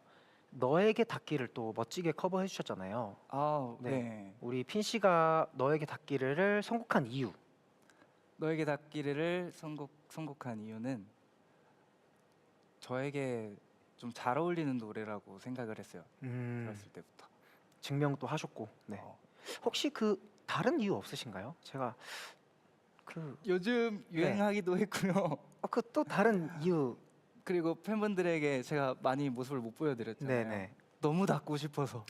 너에게 닿기를 또 멋지게 커버해 주셨잖아요. 아, 네. 네. 우리 핀 씨가 너에게 닿기를 선곡한 이유. 너에게 닿기를 선곡한 이유는 저에게 좀 잘 어울리는 노래라고 생각을 했어요. 들었을 때부터. 증명도 하셨고. 네. 어. 혹시 그 다른 이유 없으신가요? 제가 그 요즘 유행하기도 했고요. 그 또 다른 이유. 그리고 팬분들에게 제가 많이 모습을 못 보여드렸잖아요. 네네. 너무 닿고 싶어서.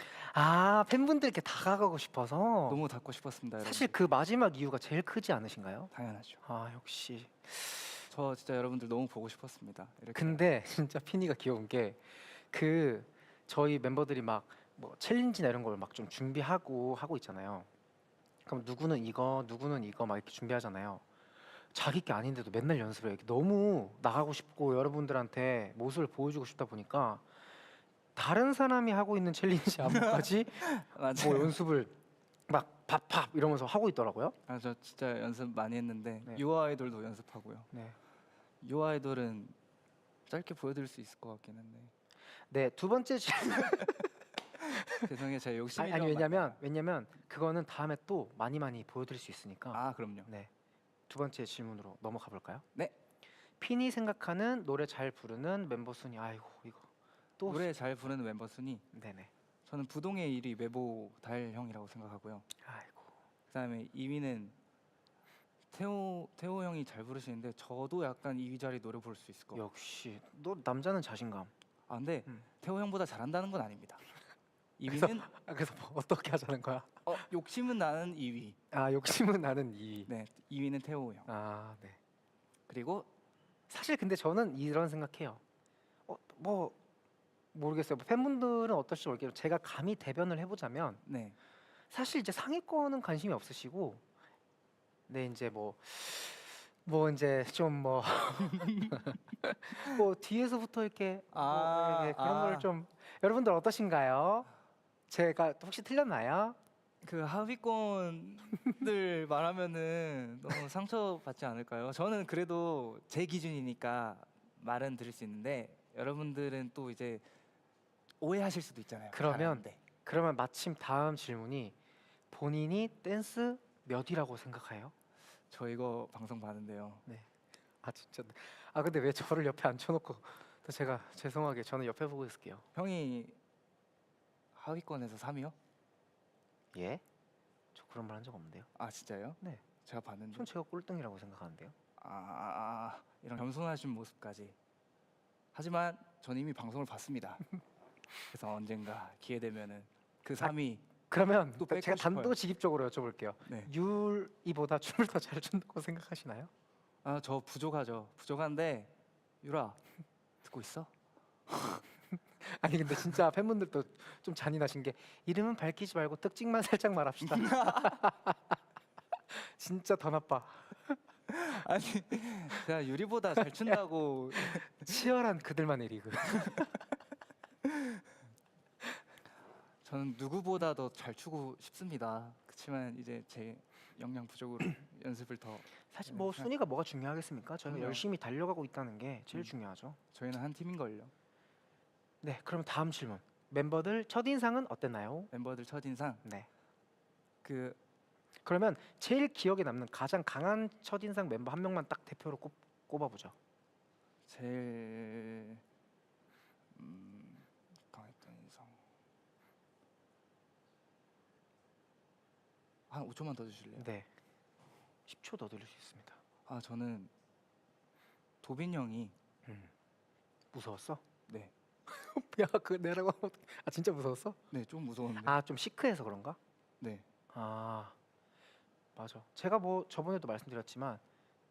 팬분들께 다가가고 싶어서. 너무 닿고 싶었습니다. 사실 여러분들. 그 마지막 이유가 제일 크지 않으신가요? 당연하죠. 역시. 저 진짜 여러분들 너무 보고 싶었습니다. 이렇게. 근데 진짜 피니가 귀여운 게 그 저희 멤버들이 막 뭐 챌린지나 이런 걸 막 좀 준비하고 하고 있잖아요. 그럼 누구는 이거 막 이렇게 준비하잖아요. 자기 게 아닌데도 맨날 연습을 해요. 너무 나가고 싶고 여러분들한테 모습을 보여주고 싶다 보니까 다른 사람이 하고 있는 챌린지 안무까지 맞아요. 뭐 연습을 막 팝팝 이러면서 하고 있더라고요. 저 진짜 연습 많이 했는데 네. 유아 아이돌도 연습하고요. 네. 유아 아이돌은 짧게 보여드릴 수 있을 것 같긴 한데 네, 두 번째 질문. 죄송해요, 제가 욕심이 아니 좀 왜냐면 그거는 다음에 또 많이 보여드릴 수 있으니까. 그럼요. 네. 두 번째 질문으로 넘어가 볼까요? 네. 핀이 생각하는 노래 잘 부르는 멤버 순위. 아이고 이거 또. 노래 잘 부르는 멤버 순위 네네. 저는 부동의 1위 외보 달 형이라고 생각하고요. 아이고. 그다음에 2위는 태호 형이 잘 부르시는데 저도 약간 2위 자리 노래 부를 수 있을 것 같아요. 역시 너 남자는 자신감. 근데 음. 태호 형보다 잘한다는 건 아닙니다. 2위는 그래서 뭐 어떻게 하자는 거야? 욕심은 나는 2위. 욕심은 나는 2위. 네, 2위는 태호 형. 네. 그리고 사실 근데 저는 이런 생각해요. 뭐 모르겠어요. 팬분들은 어떨지 모르겠어요. 제가 감히 대변을 해보자면 네, 사실 이제 상위권은 관심이 없으시고, 네 이제 뭐 이제 좀 뭐 뒤에서부터 이렇게 그런 걸 좀 여러분들 어떠신가요? 제가 혹시 틀렸나요? 그 하위권들 말하면은 너무 상처받지 않을까요? 저는 그래도 제 기준이니까 말은 드릴 수 있는데 여러분들은 또 이제 오해하실 수도 있잖아요. 그러면 잘하는데. 그러면 마침 다음 질문이 본인이 댄스 몇 위라고 생각해요? 저 이거 방송 봤는데요. 진짜. 근데 왜 저를 옆에 앉혀놓고 또 제가 죄송하게 저는 옆에 보고 있을게요. 형이 하위권에서 3위요? 예? 저 그런 말 한 적 없는데요. 진짜요? 네. 제가 봤는데. 전 제가 꼴등이라고 생각하는데요. 이런 겸손하신 모습까지. 하지만 전 이미 방송을 봤습니다. 그래서 언젠가 기회 되면은 그 3위. 그러면 또 뺏고 제가 싶어요. 단도직입적으로 여쭤볼게요. 네. 율이보다 춤을 더 잘 춘다고 생각하시나요? 저 부족하죠. 부족한데 유라 듣고 있어? 아니 근데 진짜 팬분들도 좀 잔인하신 게 이름은 밝히지 말고 특징만 살짝 말합시다. 진짜 더 나빠. 아니 제가 유리보다 잘 춘다고. 치열한 그들만의 리그. 저는 누구보다 더 잘 추고 싶습니다. 그렇지만 이제 제 역량 부족으로 연습을 더. 사실 뭐 순위가 뭐가 중요하겠습니까? 저희가 그럼요. 열심히 달려가고 있다는 게 제일 중요하죠. 저희는 한 팀인 걸요. 네, 그럼 다음 질문. 멤버들 첫 인상은 어땠나요? 멤버들 첫 인상. 네. 그러면 제일 기억에 남는 가장 강한 첫 인상 멤버 한 명만 딱 대표로 꼽아보죠. 제일 강했던 인상. 한 5초만 더 주실래요? 네. 10초 더 드릴 수 있습니다. 저는 도빈 형이 무서웠어? 네, 야, 그 내라고. 진짜 무서웠어? 좀 무서운데. 좀 시크해서 그런가? 네, 맞아. 제가 뭐 저번에도 말씀드렸지만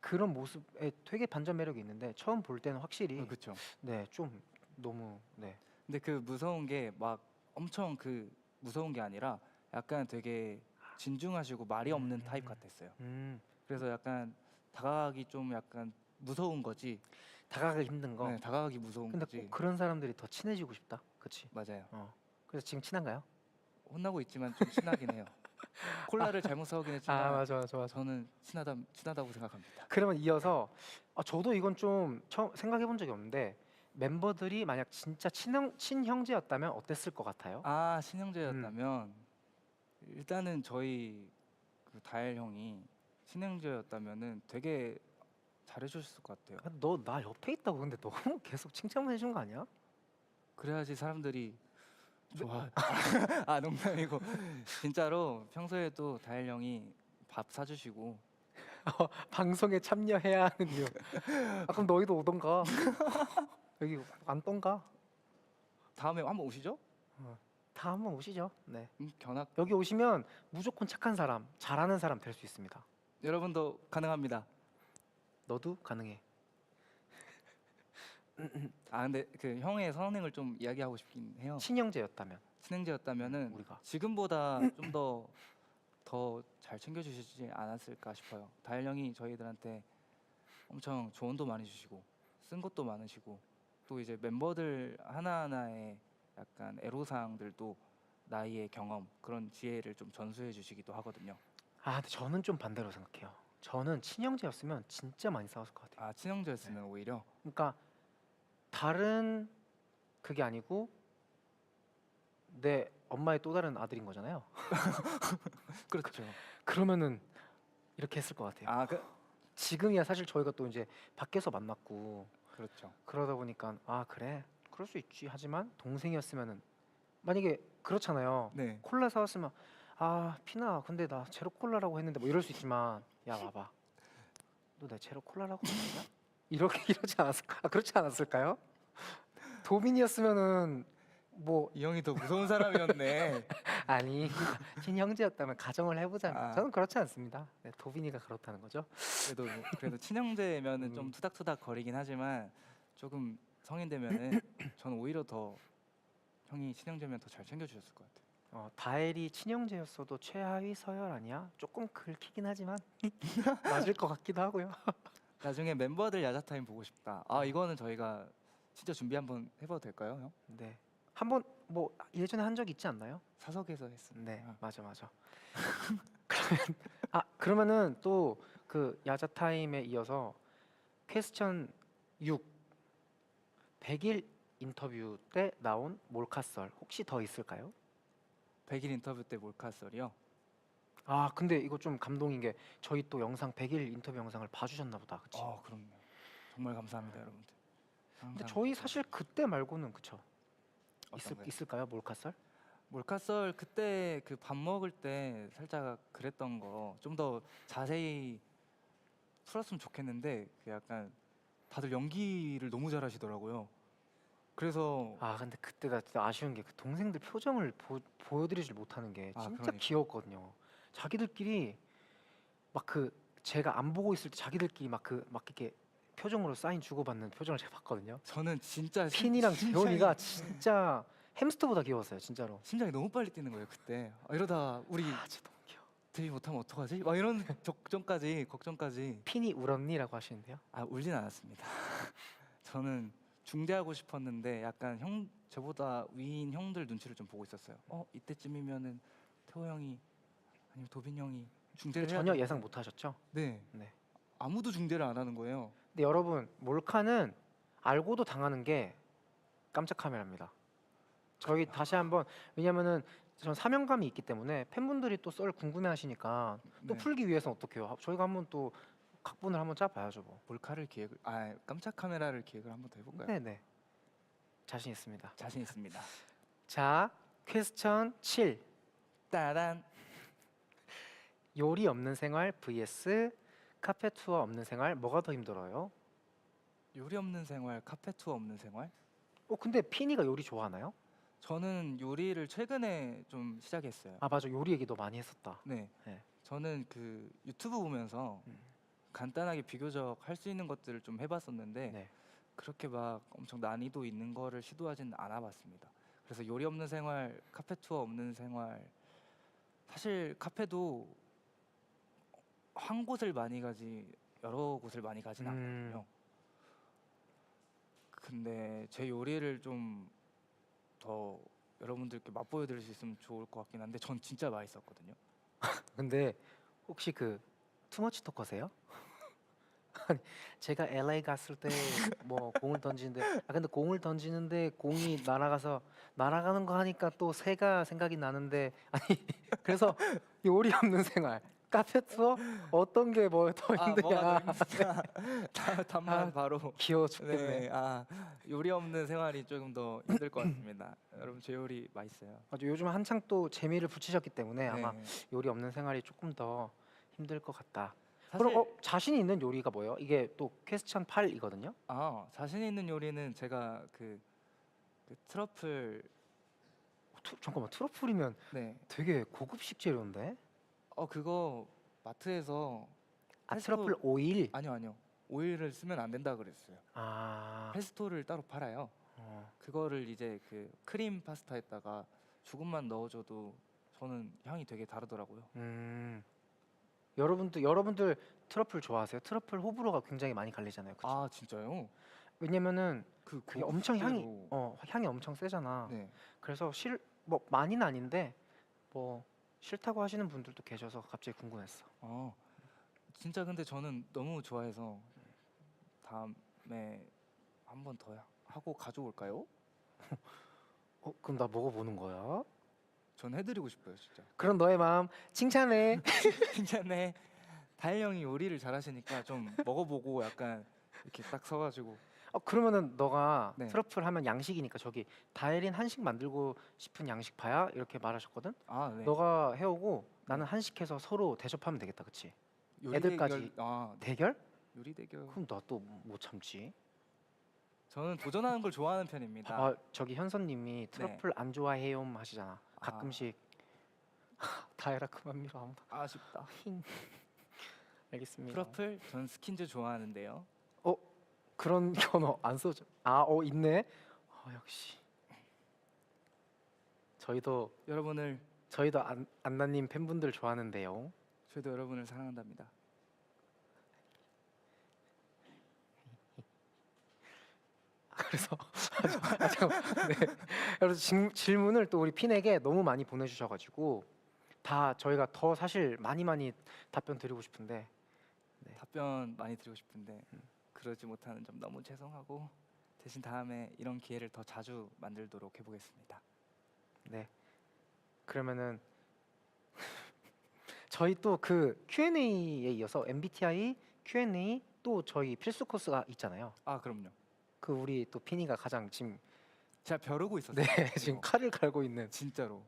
그런 모습에 되게 반전 매력이 있는데 처음 볼 때는 확실히 그렇죠. 네, 좀 너무 네. 근데 그 무서운 게 막 엄청 그 무서운 게 아니라 약간 되게 진중하시고 말이 없는 타입 같았어요. 그래서 약간 다가가기 좀 약간 무서운 거지. 다가가기 힘든 거. 네, 다가가기 무서운 근데 거지. 꼭 그런 사람들이 더 친해지고 싶다. 그치? 맞아요. 그래서 지금 친한가요? 혼나고 있지만 좀 친하긴 해요. 콜라를 잘못 사오긴 했지만 맞아. 저는 친하다고 생각합니다. 그러면 이어서 저도 이건 좀 처음 생각해 본 적이 없는데 멤버들이 만약 진짜 친형제였다면 어땠을 것 같아요? 아, 신형제였다면 일단은 저희 그 다엘 형이 신형제였다면은 되게 잘해줬을 것 같아요. 너 나 옆에 있다고 근데 너무 계속 칭찬만 해준 거 아니야? 그래야지 사람들이 좋아. 아, 농담이고 진짜로 평소에도 다엘 형이 밥 사주시고 방송에 참여해야 하는 이유. 그럼 너희도 오던가. 여기 안 떤가? 다음에 한번 오시죠? 다 한번 오시죠. 네. 견학 여기 오시면 무조건 착한 사람, 잘하는 사람 될 수 있습니다. 여러분도 가능합니다. 너도 가능해. 아, 근데 그 형의 선행을 좀 이야기하고 싶긴 해요. 친형제였다면 친형제였다면은 우리가. 지금보다 좀 더 잘 챙겨주시지 않았을까 싶어요. 다엘 형이 저희들한테 엄청 조언도 많이 주시고 쓴 것도 많으시고 또 이제 멤버들 하나하나의 약간 애로사항들도 나이의 경험 그런 지혜를 좀 전수해 주시기도 하거든요. 근데 저는 좀 반대로 생각해요. 저는 친형제였으면 진짜 많이 싸웠을 것 같아요. 아, 친형제였으면 오히려 그러니까 다른 그게 아니고 내 엄마의 또 다른 아들인 거잖아요. 그렇죠. 그러면은 이렇게 했을 것 같아요. 아, 지금이야 사실 저희가 또 이제 밖에서 만났고 그렇죠. 그러다 보니까 그래 그럴 수 있지. 하지만 동생이었으면은 만약에 그렇잖아요. 네. 콜라 사왔으면 피나 근데 나 제로 콜라라고 했는데 뭐 이럴 수 있지만 야 와봐 너 내 제로 콜라라고 했냐? 이렇게 이러지 않았을까? 그렇지 않았을까요? 도민이었으면은 뭐 이 형이 더 무서운 사람이었네. 아니 친형제였다면 가정을 해보자면 아. 저는 그렇지 않습니다. 네, 도빈이가 그렇다는 거죠. 그래도 친형제면은 좀 음. 투닥투닥 거리긴 하지만 조금 성인 되면은 저는 오히려 더 형이 친형제면 더 잘 챙겨주셨을 것 같아요. 다엘이 친형제였어도 최하위 서열 아니야? 조금 긁히긴 하지만 맞을 것 같기도 하고요. 나중에 멤버들 야자 타임 보고 싶다. 아, 이거는 저희가 진짜 준비 한번 해봐도 될까요, 형? 네, 한번 뭐 예전에 한 적 있지 않나요? 사석에서 했습니다. 네, 맞아. 그러면은 또 그 야자 타임에 이어서 퀘스천 6 100일 인터뷰 때 나온 몰카썰 혹시 더 있을까요? 100일 인터뷰 때 몰카썰이요. 근데 이거 좀 감동인 게 저희 또 영상 100일 인터뷰 영상을 봐주셨나 보다. 그치? 그럼요. 정말 감사합니다, 여러분들. 근데 항상 저희 사실 그때 말고는 그쵸? 어떤 거요? 있을까요? 몰카썰? 몰카썰 그때 그 밥 먹을 때 살짝 그랬던 거 좀 더 자세히 풀었으면 좋겠는데 그 약간 다들 연기를 너무 잘하시더라고요. 그래서 근데 그때가 진짜 아쉬운 게 그 동생들 표정을 보여드리질 못하는 게 진짜 그러니까. 귀여웠거든요. 자기들끼리 막 제가 안 보고 있을 때 자기들끼리 막 이렇게 표정으로 사인 주고받는 표정을 제가 봤거든요. 저는 진짜 핀이랑 재원이가 진짜 햄스터보다 귀여웠어요, 진짜로. 심장이 너무 빨리 뛰는 거예요 그때. 이러다 우리 진짜 너무 귀여워. 데뷔 못하면 어떡하지? 막 이런 걱정까지. 핀이 울었니라고 하시는데요. 울진 않았습니다. 저는 중재하고 싶었는데 약간 저보다 위인 형들 눈치를 좀 보고 있었어요. 이때쯤이면은 태호 형이 아니면 도빈 형이 중재를 해야 전혀 돼. 예상 못 하셨죠? 네. 네. 아무도 중재를 안 하는 거예요. 근데 여러분 몰카는 알고도 당하는 게 깜짝 카메라입니다. 저희 다시 한번 왜냐면은 전 사명감이 있기 때문에 팬분들이 또 썰 궁금해하시니까 또 네. 풀기 위해서는 어떻게 해요? 저희가 한번 또 각본을 한번 짜봐야죠 뭐. 몰카를 기획을 깜짝 카메라를 기획을 한번 더 해볼까요? 네네. 자신 있습니다. 자신 있습니다. 자, 퀘스천 7. 따란. 요리 없는 생활 vs 카페 투어 없는 생활 뭐가 더 힘들어요? 요리 없는 생활, 카페 투어 없는 생활? 근데 피니가 요리 좋아하나요? 저는 요리를 최근에 좀 시작했어요. 맞아. 요리 얘기 너 많이 했었다. 네. 네. 저는 그 유튜브 보면서 음. 간단하게 비교적 할 수 있는 것들을 좀 해봤었는데 네. 그렇게 막 엄청 난이도 있는 거를 시도하진 않아봤습니다. 그래서 요리 없는 생활, 카페 투어 없는 생활, 사실 카페도 한 곳을 많이 가지 여러 곳을 많이 가진 않거든요. 근데 제 요리를 좀 더 여러분들께 맛보여 드릴 수 있으면 좋을 것 같긴 한데 전 진짜 맛있었거든요. 근데 혹시 그 투머치 토커세요? 아니, 제가 LA 갔을 때 뭐 공을 던지는데 근데 공을 던지는데 공이 날아가서 날아가는 거 하니까 또 새가 생각이 나는데 아니 그래서 요리 없는 생활 카페 투어 어떤 게 뭐 더 뭐가 힘드냐 더 힘드냐? 답만 아, 바로. 귀여워 죽겠네. 네, 요리 없는 생활이 조금 더 힘들 것 같습니다. 여러분 제 요리 맛있어요. 아주 요즘 한창 또 재미를 붙이셨기 때문에 아마 네. 요리 없는 생활이 조금 더 힘들 것 같다. 사실 그럼 자신 있는 요리가 뭐예요? 이게 또 퀘스천 8이거든요. 자신 있는 요리는 제가 그 트러플. 잠깐만 트러플이면 네. 되게 고급식 재료인데? 그거 마트에서 트러플 오일? 아니요. 오일을 쓰면 안 된다 그랬어요. 아, 페스토를 따로 팔아요. 그거를 이제 그 크림 파스타에다가 조금만 넣어줘도 저는 향이 되게 다르더라고요. 여러분들 트러플 좋아하세요? 트러플 호불호가 굉장히 많이 갈리잖아요. 그쵸? 진짜요? 왜냐면은 그 그게 엄청 향이 고급스러워. 향이 엄청 세잖아. 네. 그래서 뭐 많이는 아닌데 뭐 싫다고 하시는 분들도 계셔서 갑자기 궁금했어. 진짜 근데 저는 너무 좋아해서 다음에 한 번 더 하고 가져올까요? 그럼 나 먹어보는 거야? 전 해드리고 싶어요, 진짜. 그럼 너의 마음 칭찬해. 칭찬해. 다일 형이 요리를 잘하시니까 좀 먹어보고 약간 이렇게 딱 서가지고. 그러면은 너가 네. 트러플 하면 양식이니까 저기 다혜린 한식 만들고 싶은 양식 봐야 이렇게 말하셨거든. 네. 너가 해오고 나는 네. 한식해서 서로 대접하면 되겠다, 그치? 요리 애들까지. 대결. 네. 대결? 요리 대결. 그럼 나 또 못 참지. 저는 도전하는 걸 좋아하는 편입니다. 저기 현선님이 트러플 안 좋아해요 하시잖아. 가끔씩 다혜라 그만 밀어 아무도. 아쉽다. 알겠습니다. 트러플 전 스킨즈 좋아하는데요. 그런 견어 안 써져. 있네. 역시. 저희도 안나님 팬분들 좋아하는데요. 저도 여러분을 사랑한답니다. 그래서 잠깐만. 네. 그래서 질문을 또 우리 핀에게 너무 많이 보내주셔가지고 다 저희가 더 사실 많이 답변 드리고 싶은데 답변 많이 드리고 싶은데 그러지 못하는 점 너무 죄송하고 대신 다음에 이런 기회를 더 자주 만들도록 해보겠습니다. 네. 그러면은 저희 또 그 Q&A에 이어서 MBTI Q&A 또 저희 필수 코스가 있잖아요. 그럼요. 그 우리 또 피니가 가장 지금 제가 벼르고 있었어요. 지금 칼을 갈고 있는 진짜로.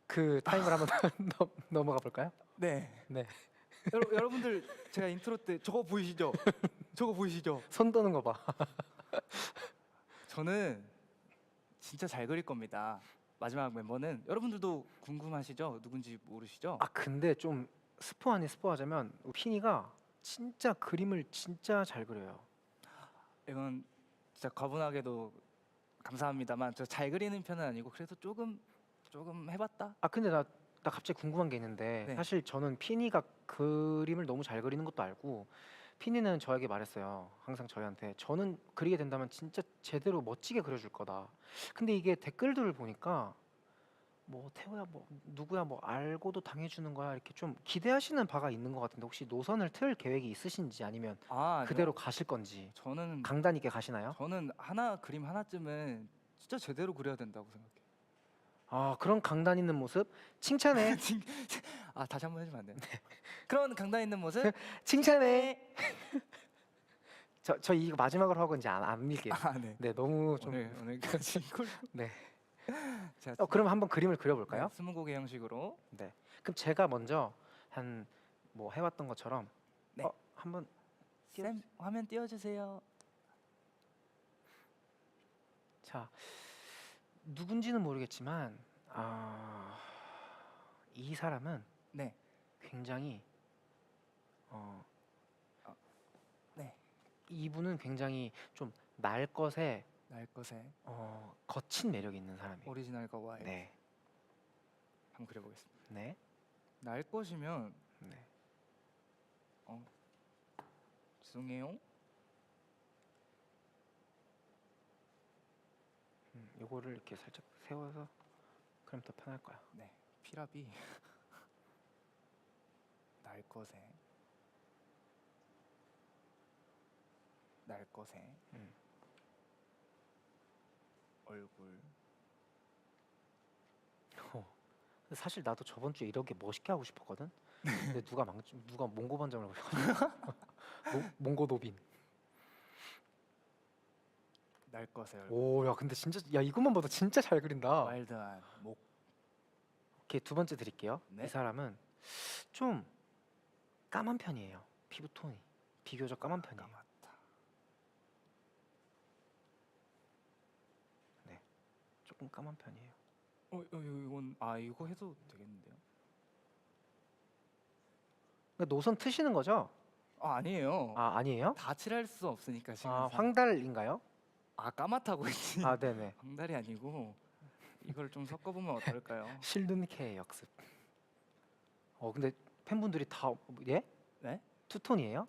그 타임을 한번 넘어가 볼까요? 네. 네. 여러분들 제가 인트로 때 저거 보이시죠? 저거 보이시죠? 손 떠는 거 봐. 저는 진짜 잘 그릴 겁니다. 마지막 멤버는 여러분들도 궁금하시죠? 누군지 모르시죠? 근데 좀 스포 아닌 스포하자면 피니가 진짜 그림을 진짜 잘 그려요. 이건 진짜 과분하게도 감사합니다만 저 잘 그리는 편은 아니고 그래도 조금 해봤다. 근데 나 갑자기 궁금한 게 있는데 네. 사실 저는 피니가 그림을 너무 잘 그리는 것도 알고 피니는 저에게 말했어요. 항상 저희한테 저는 그리게 된다면 진짜 제대로 멋지게 그려줄 거다. 근데 이게 댓글들을 보니까 뭐 태호야 뭐 누구야 뭐 알고도 당해주는 거야 이렇게 좀 기대하시는 바가 있는 것 같은데 혹시 노선을 틀 계획이 있으신지 아니면 아니요. 그대로 가실 건지 저는 강단 있게 가시나요? 그림 하나쯤은 진짜 제대로 그려야 된다고 생각해요. 그런 강단 있는 모습 칭찬해. 다시 한번 해주면 안 돼요? 그런 강단 있는 모습 칭찬해. 저 이거 마지막으로 하고 이제 안 밀게요. 네. 네, 너무 좀 오늘까지 이걸 네. 제가 그럼 한번 그림을 그려볼까요? 스무고개 형식으로. 네. 그럼 제가 먼저 한 뭐 해왔던 것처럼 네. 한번 쌤 화면 띄워주세요. 자 누군지는 모르겠지만 이 사람은 네. 굉장히 이분은 굉장히 좀 날 것에 날 것에 거친 매력이 있는 사람이에요. 오리지널과 와이. 네, 한번 그려보겠습니다. 네, 날 것이면 네. 죄송해요. 요거를 이렇게 살짝 세워서 그럼 더 편할 거야. 네, 피랍이 날 것에 날 것에 음. 얼굴. 사실 나도 저번 주에 이렇게 멋있게 하고 싶었거든. 근데 누가 몽고 반점을 그려가지고 몽고 도빈. 날 것에 얼굴. 오, 야 근데 진짜 야 이것만 봐도 진짜 잘 그린다. 와일드한 목. 오케이, 두 번째 드릴게요. 네. 이 사람은 좀 까만 편이에요. 피부 톤이 비교적 까만 편이에요. 까맣다. 조금 까만 편이에요. 이건 이거 해도 되겠는데요? 그러니까 노선 트시는 거죠? 아니에요. 아니에요? 다 칠할 수 없으니까 지금. 황달인가요? 까맣다고 했지. 네네. 황달이 아니고 이걸 좀 섞어보면 어떨까요? 실눈케 역습. 근데 팬분들이 다 예? 네? 투톤이에요?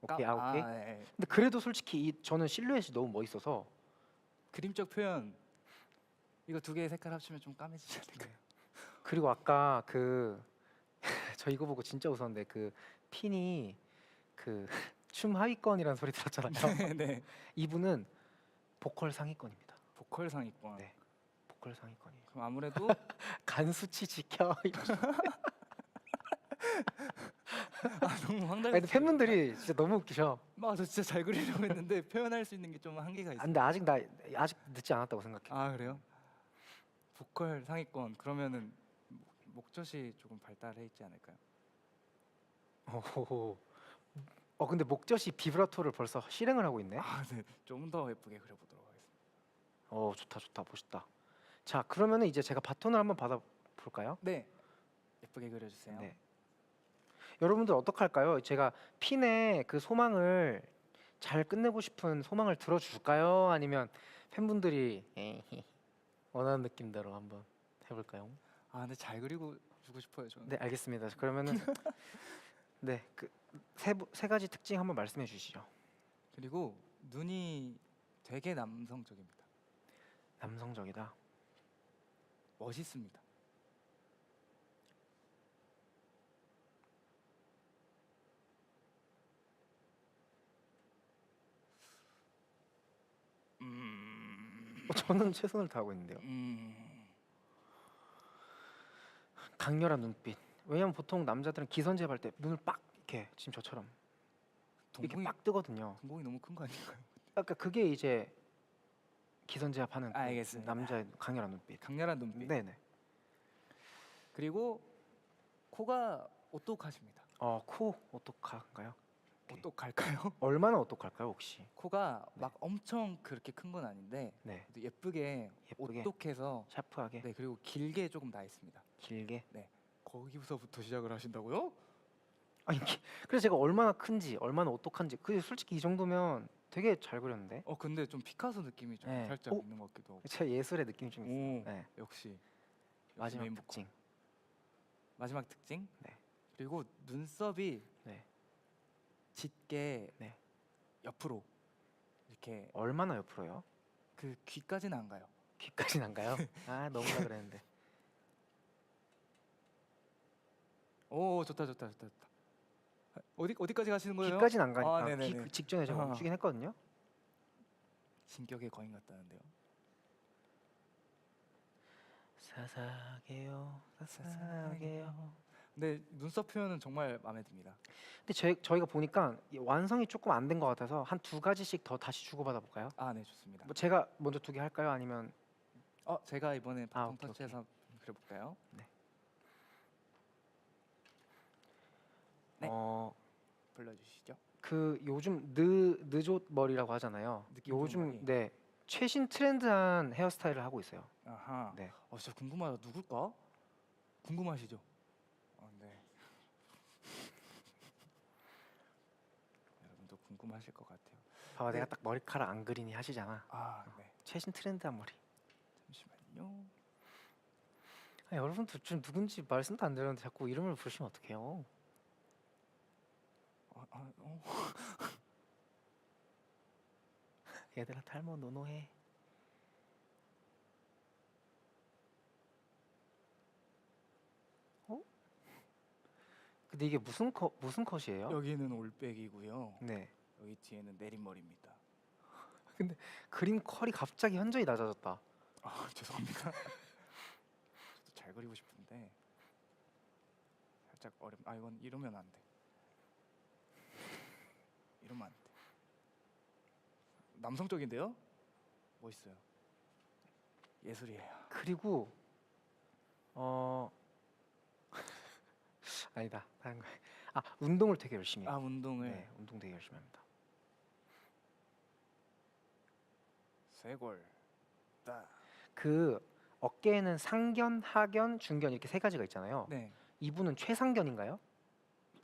오케이, 오케이. 네. 근데 그래도 솔직히 저는 실루엣이 너무 멋있어서 그림적 표현. 이거 두 개의 색깔 합치면 좀 까매지지 않을까요? 그리고 아까 저 이거 보고 진짜 웃었는데 그 핀이 춤 하위권이라는 소리 들었잖아요. 네. 이분은 보컬 상위권입니다. 보컬 상위권. 네. 보컬 상위권이에요. 그럼 아무래도 간 수치 지켜. 너무 황달. 근데 팬분들이 진짜 너무 웃기셔. 저 진짜 잘 그리려고 했는데 표현할 수 있는 게 좀 한계가 있어요. 근데 아직 늦지 않았다고 생각해. 그래요? 보컬 상위권 그러면은 목젖이 조금 발달해 있지 않을까요? 오호호. 근데 목젖이 비브라토를 벌써 실행을 하고 있네. 네. 좀 더 예쁘게 그려보도록 하겠습니다. 좋다 멋있다. 자, 그러면은 이제 제가 바톤을 한번 받아 볼까요? 네. 예쁘게 그려주세요. 네. 여러분들 어떡할까요? 제가 핀의 그 소망을 잘 끝내고 싶은 소망을 들어줄까요? 아니면 팬분들이 원하는 느낌대로 한번 해볼까요? 근데 잘 그리고 주고 싶어요 저는. 네, 알겠습니다. 그러면은 네, 그 세 가지 특징 한번 말씀해 주시죠. 그리고 눈이 되게 남성적입니다. 남성적이다. 멋있습니다. 저는 최선을 다하고 있는데요. 강렬한 눈빛. 왜냐면 보통 남자들은 기선제압 할 때 눈을 빡 이렇게 지금 저처럼 이렇게 동공이 빡 뜨거든요. 동공이 너무 큰 거 아닌가요? 아까 그게 이제 기선제압하는 그 알겠습니다. 남자의 강렬한 눈빛. 강렬한 눈빛. 네네. 그리고 코가 오똑하십니다. 코 어떡한가요? 오케이. 오똑할까요? 얼마나 어떡할까요 혹시? 코가 네. 막 엄청 그렇게 큰 건 아닌데 네. 그래도 예쁘게 오똑해서 샤프하게 네 그리고 길게 조금 나 있습니다. 길게. 거기서부터 시작을 하신다고요? 아니 그래서 제가 얼마나 큰지 얼마나 오똑한지 그 솔직히 이 정도면 되게 잘 그렸는데. 근데 좀 피카소 느낌이 좀 네. 살짝 있는 것 같기도 하고. 제 예술의 느낌이 좀 있어요. 오, 네. 역시 마지막 메인 특징. 보컬. 마지막 특징. 네. 그리고 눈썹이 네. 짙게 네. 옆으로 이렇게 얼마나 옆으로요? 그 귀까지는 안 가요. 귀까지는 안 가요? 너무나 그랬는데. 오, 좋다. 어디까지 가시는 거예요? 귀까지는 안 가니까 네네네. 귀 직전에 제가 멈추긴 했거든요. 진격의 거인 같다는데요. 사사게요. 근데 눈썹 표현은 정말 마음에 듭니다. 근데 저희가 보니까 이 완성이 조금 안 된 것 같아서 한 두 가지씩 더 다시 주고받아 볼까요? 네, 좋습니다. 뭐 제가 먼저 두 개 할까요? 아니면 제가 이번에 바통 오케이, 터치해서 그려볼까요? 네. 네. 불러주시죠. 그 요즘 느조 머리라고 하잖아요. 느낌 좋은 요즘 머리. 네 최신 트렌드한 헤어스타일을 하고 있어요. 아하. 네. 진짜 궁금하다. 누굴까? 궁금하시죠? 네. 여러분도 궁금하실 것 같아요. 봐봐 네. 내가 딱 머리카락 안 그리니 하시잖아. 아, 네. 최신 트렌드한 머리. 잠시만요. 아, 여러분도 좀 누군지 말씀도 안 드렸는데 자꾸 이름을 부르시면 어떡해요? 얘들아 탈모 노노해. 어? 근데 이게 무슨 컷이에요? 여기는 올백이고요. 네. 여기 뒤에는 내린머리입니다. 그림 컬이 갑자기 현저히 낮아졌다. 아, 죄송합니다. 저도 잘 그리고 싶은데 살짝 아, 이건 이러면 안 돼. 이러면 안 돼. 남성적인데요? 멋있어요. 예술이에요. 그리고 아니다 다른 거. 아 운동을 되게 열심히 해요. 아, 운동을 네 운동 되게 열심히 합니다. 쇄골 딱. 그 어깨에는 상견, 하견, 중견 이렇게 세 가지가 있잖아요. 네. 이분은 최상견인가요?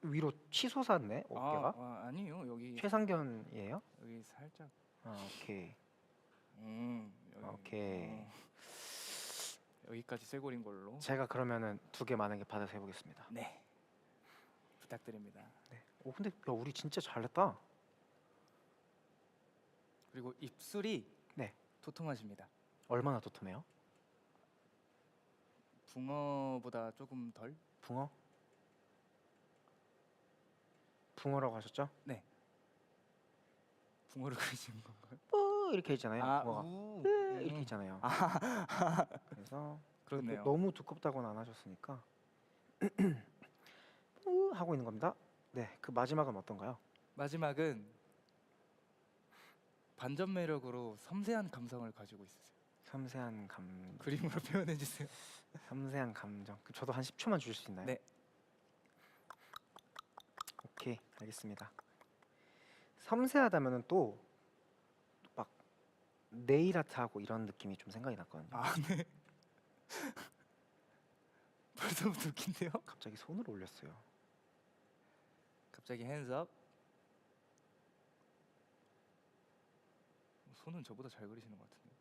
위로 치솟았네 어깨가. 아니요. 여기 최상견이에요? 여기 살짝 아 오케이. 여기, 오케이. 여기까지 쇄골인 걸로. 제가 그러면은 2개 만약에 받아서 해보겠습니다. 네. 부탁드립니다. 네. 오 근데 야 우리 진짜 잘했다. 그리고 입술이 네. 도톰하십니다. 얼마나 도톰해요? 붕어보다 조금 덜? 붕어? 붕어라고 하셨죠? 붕어를 그리시는 건가요? 뿌 이렇게 있잖아요. 아, 붕어가 우. 이렇게 있잖아요. 그래서 그렇네요. 너무 두껍다고는 안 하셨으니까 뿌 하고 있는 겁니다. 네, 그 마지막은 어떤가요? 마지막은 반전 매력으로 섬세한 감성을 가지고 있으세요. 섬세한 그림으로 표현해 주세요. 섬세한 감정. 그럼 저도 한 10초만 주실 수 있나요? 네. 오케이, 알겠습니다. 섬세하다면은 또 막 네일 아트하고 이런 느낌이 좀 생각이 났거든요. 아, 네. 벌써부터 웃긴데요? 갑자기 손을 올렸어요. 갑자기 핸즈업. 손은 저보다 잘 그리시는 것 같은데.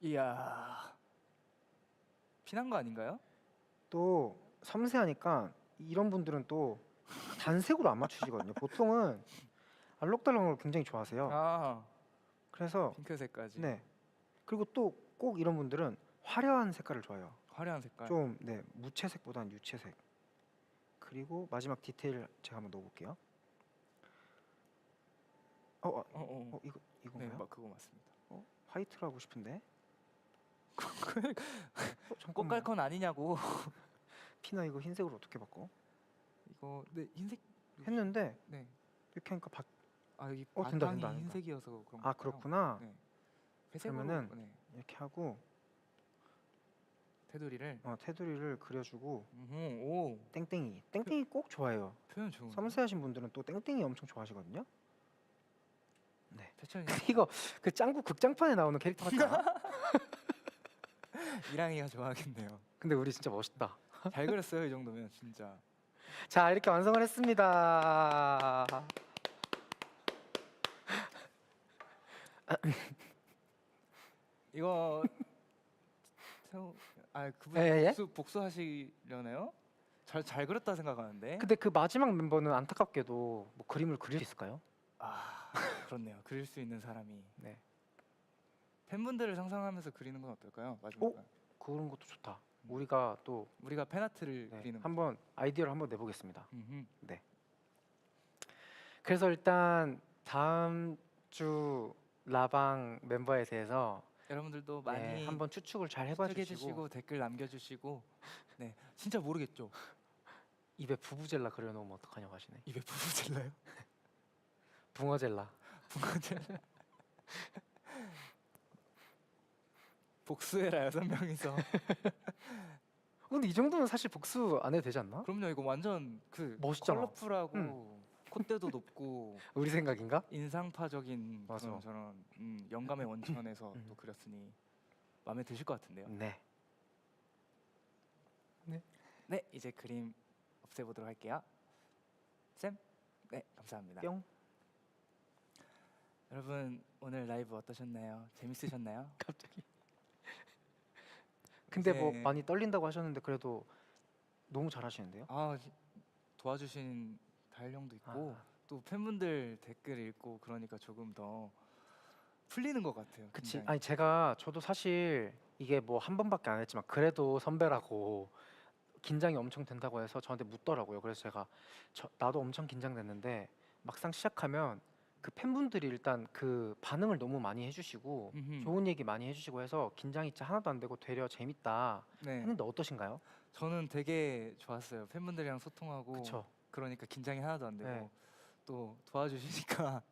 이야. 피난 거 아닌가요? 또 섬세하니까 이런 분들은 또 단색으로 안 맞추시거든요. 보통은 알록달록한 걸 굉장히 좋아하세요. 아, 그래서 핑크색까지. 네. 그리고 또 꼭 이런 분들은 화려한 색깔을 좋아해요. 화려한 색깔. 좀 네, 무채색보다는 유채색. 그리고 마지막 디테일 제가 한번 넣어볼게요. 이거 네, 이건가요? 그거 맞습니다. 화이트로 하고 싶은데. 꼭 잠깐만. 갈 건 아니냐고. 피나 이거 흰색으로 어떻게 바꿔? 이거 네, 흰색. 했는데 네. 이렇게 하니까 아, 여기 된다, 바탕이 된다. 흰색이어서 그런 아 거예요. 그렇구나. 네. 회색으로. 그러면은 네. 이렇게 하고 테두리를. 테두리를 그려주고 오, 땡땡이 꼭 좋아해요. 표현 좋은. 섬세하신 분들은 또 땡땡이 엄청 좋아하시거든요. 네. 패션이 이거 그 짱구 극장판에 나오는 캐릭터 같지 않아? 이랑이가 좋아하겠네요. 근데 우리 진짜 멋있다. 잘 그렸어요, 이 정도면 진짜. 자 이렇게 완성을 했습니다. 이거 그분 예? 복수하시려나요? 잘 그렸다 생각하는데. 근데 그 마지막 멤버는 안타깝게도 뭐 그림을 그릴 수 있을까요? 아, 그렇네요. 그릴 수 있는 사람이. 네. 팬분들을 상상하면서 그리는 건 어떨까요? 마지막에. 그런 것도 좋다. 우리가 또 우리가 팬아트를 네, 그리는. 한번 아이디어를 한번 내보겠습니다. 음흠. 그래서 일단 다음 주 라방 멤버에 대해서 여러분들도 많이 네, 한번 추측을 잘 해봐 추측해 주시고 주시고 댓글 남겨주시고. 네, 진짜 모르겠죠. 입에 부부젤라 그려놓으면 어떡하냐고 하시네. 입에 부부젤라요? 붕어젤라. 붕어젤라. 복수해라 6명이서. 근데 이 정도면 사실 복수 안 해도 되지 않나? 그럼요. 이거 완전 그 멋있잖아. 컬러풀하고 콧대도 높고 우리 생각인가? 인상파적인 맞아. 그런 저런 영감의 원천에서 음. 또 그렸으니 마음에 드실 것 같은데요. 네. 네, 이제 그림 없애보도록 할게요. 쌤. 네, 감사합니다. 뿅. 여러분 오늘 라이브 어떠셨나요? 재밌으셨나요? 갑자기. 근데 뭐 이제- 많이 떨린다고 하셨는데 그래도 너무 잘하시는데요? 도와주신 다일 형도 있고 아. 또 팬분들 댓글 읽고 그러니까 조금 더 풀리는 것 같아요. 그치. 긴장이. 아니 저도 사실 이게 뭐 한 번밖에 안 했지만 그래도 선배라고 긴장이 엄청 된다고 해서 저한테 묻더라고요. 그래서 제가 나도 엄청 긴장됐는데 막상 시작하면 그 팬분들이 일단 그 반응을 너무 많이 해주시고 음흠. 좋은 얘기 많이 해주시고 해서 긴장이 진짜 하나도 안 되고 되려 재밌다 네, 했는데 어떠신가요? 저는 되게 좋았어요. 팬분들이랑 소통하고 그쵸. 그러니까 긴장이 하나도 안 되고 네. 또 도와주시니까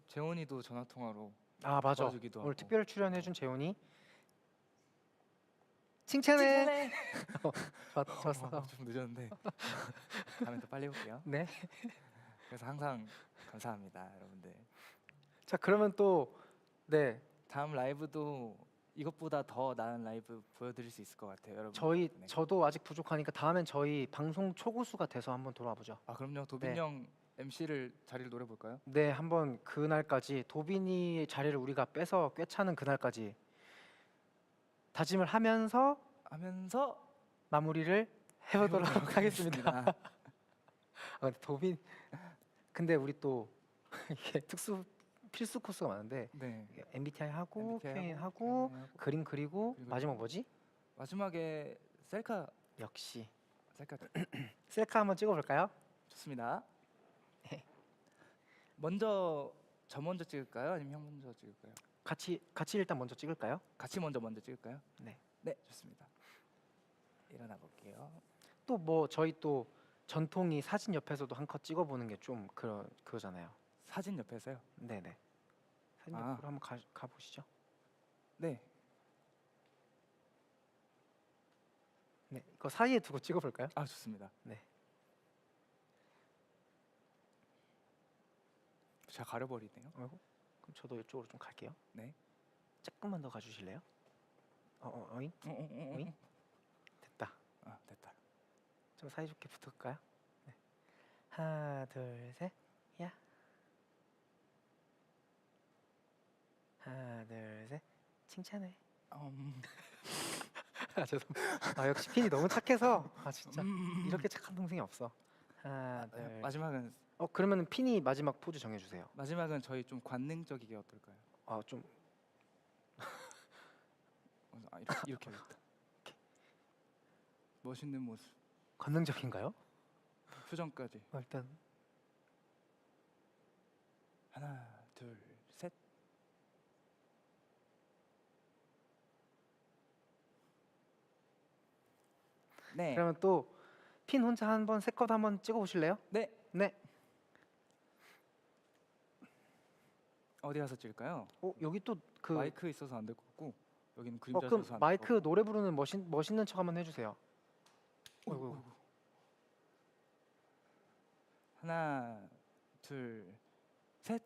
재원이도 전화 통화로 아 맞아. 도와주기도 오늘 하고. 특별 출연해준 재훈이 칭찬해. 좋았어. 좀 늦었는데 다음에 또 빨리 해볼게요. 네. 그래서 항상 감사합니다, 여러분들. 자 그러면 또 네. 다음 라이브도 이것보다 더 나은 라이브 보여드릴 수 있을 것 같아요, 여러분. 네. 저도 아직 부족하니까 다음엔 저희 방송 초고수가 돼서 한번 돌아와 보죠. 그럼요. 도빈 네. 형 MC를 자리를 노려 볼까요? 네, 한번 그날까지 도빈이의 자리를 우리가 빼서 꿰차는 그날까지 다짐을 하면서 마무리를 해보도록 하겠습니다. 도빈 근데 우리 또 이게 필수 코스가 많은데 네. MBTI 하고 MBTI Q&A 하고, 하고 Q&A 하고, 그림 그리고 그리고 마지막 뭐지? 마지막에 셀카 역시 셀카 한번 찍어볼까요? 좋습니다. 네. 저 먼저 찍을까요? 아니면 형 먼저 찍을까요? 같이 일단 먼저 찍을까요? 같이 먼저 찍을까요? 네. 네, 좋습니다. 일어나 볼게요. 또 뭐 저희 또 전통이 사진 옆에서도 한 컷 찍어보는 게 좀 그거잖아요. 사진 옆에서요? 네네. 사진 아. 옆으로 한번 가보시죠. 네. 네, 이거 사이에 두고 찍어볼까요? 좋습니다. 네. 제가 가려버리네요. 그럼 저도 이쪽으로 좀 갈게요. 네. 조금만 더 가주실래요? 어잉? 어잉? 됐다. 됐다. 좀 사이좋게 붙을까요? 네. 하나, 둘, 셋, 야. 하나, 둘, 셋, 칭찬해. 죄송합니다. 역시 핀이 너무 착해서 진짜 이렇게 착한 동생이 없어. 하나, 둘. 마지막은 그러면 핀이 마지막 포즈 정해주세요. 저희 좀 관능적이게 어떨까요? 좀 이렇게 하겠다. 멋있는 모습, 관능적인가요? 표정까지. 일단 하나, 둘, 셋. 네. 그러면 또 핀 혼자 한번 세 컷 한번 찍어보실래요? 네. 네. 어디 가서 찍을까요? 여기 또 그 마이크 있어서 안 될 것 같고 여기는 그림자 그럼 있어서 안 될 것 마이크 노래 부르는 멋있는 척 한번 해주세요. 같고. 어이구. 하나, 둘, 셋.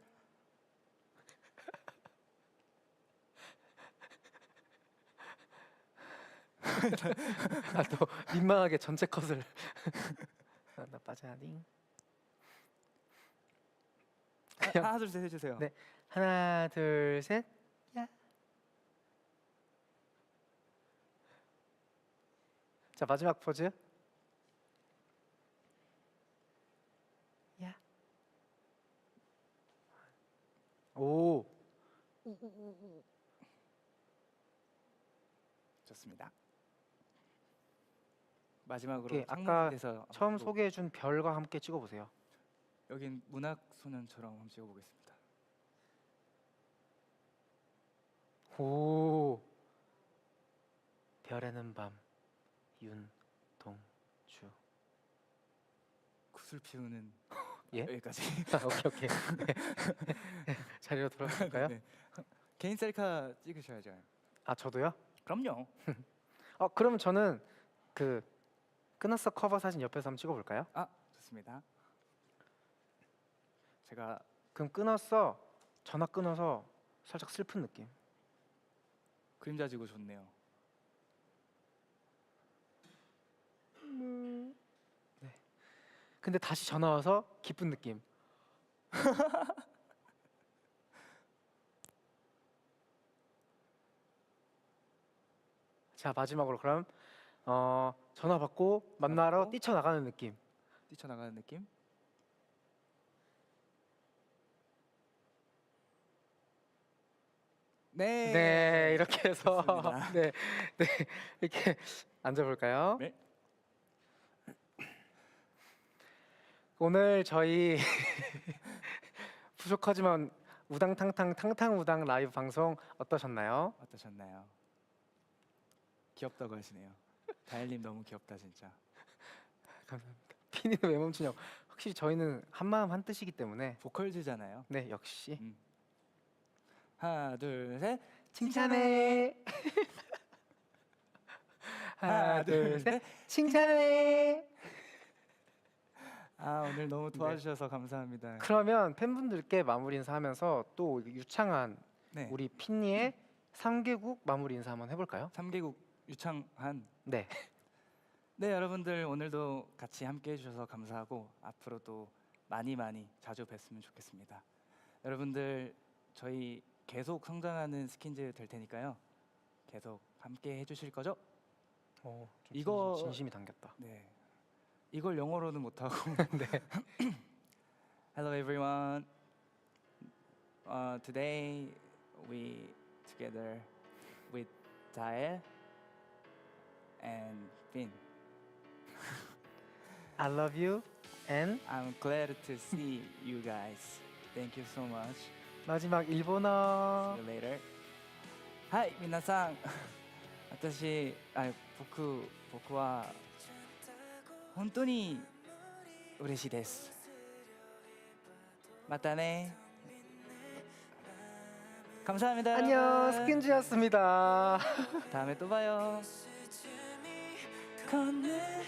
또 민망하게 전체 컷을 나 빠져야딩. 하나, 둘, 셋 해주세요. 네. 하나, 둘, 셋. 야. 자 마지막 포즈. 야. 오. 좋습니다. 마지막으로 오케이, 아까 창문에서 처음 소개해준 별과 함께 찍어보세요. 여긴 문학 소년처럼 한번 찍어보겠습니다. 오. 별에는 밤 윤동주. 구슬 피우는 예? 여기까지. 오케이. 자리로 돌아갈까요? 네. 개인 셀카 찍으셔야죠. 저도요? 그럼요. 그러면 저는 그 끊었어 커버 사진 옆에서 한번 찍어볼까요? 좋습니다. 제가 그럼 끊었어 전화 끊어서 살짝 슬픈 느낌. 그림자 지고 좋네요. 네. 근데 다시 전화 와서 기쁜 느낌. 자, 마지막으로 그럼 전화 받고 만나러 받고. 뛰쳐나가는 느낌. 뛰쳐나가는 느낌. 네. 네, 이렇게 해서 좋습니다. 네, 네, 이렇게 앉아볼까요? 네. 오늘 저희 부족하지만 우당탕탕 탕탕우당 라이브 방송 어떠셨나요? 어떠셨나요? 귀엽다고 하시네요. 다일님 너무 귀엽다 진짜. 감사합니다. 피니는 왜 멈추냐고. 확실히 저희는 한 마음 한 뜻이기 때문에 보컬즈잖아요. 네, 역시 하나 둘 셋. 칭찬해. 하나, 둘, 셋. 칭찬해. 아 오늘 너무 도와주셔서 감사합니다. 그러면 팬분들께 마무리 인사하면서 또 유창한 네. 우리 피니의 3개국 마무리 인사 한번 해볼까요? 3개국 유창한. 네. 네 여러분들 오늘도 같이 함께 해주셔서 감사하고 앞으로도 많이 자주 뵀으면 좋겠습니다. 여러분들 저희 계속 성장하는 스킨즈 될 테니까요. 계속 함께 해주실 거죠? 좀 이거- 진심이 담겼다. 네. 이걸 영어로는 못하고. 네. Hello everyone. Today we together with Dael and Finn. I love you and I'm glad to see you guys. Thank you so much. 마지막 일본어. See you later. Hi, 皆さん。私、僕は本当に嬉しいです。またね。 감사합니다. 안녕, 스킨즈였습니다. 다음에 또 봐요. 건네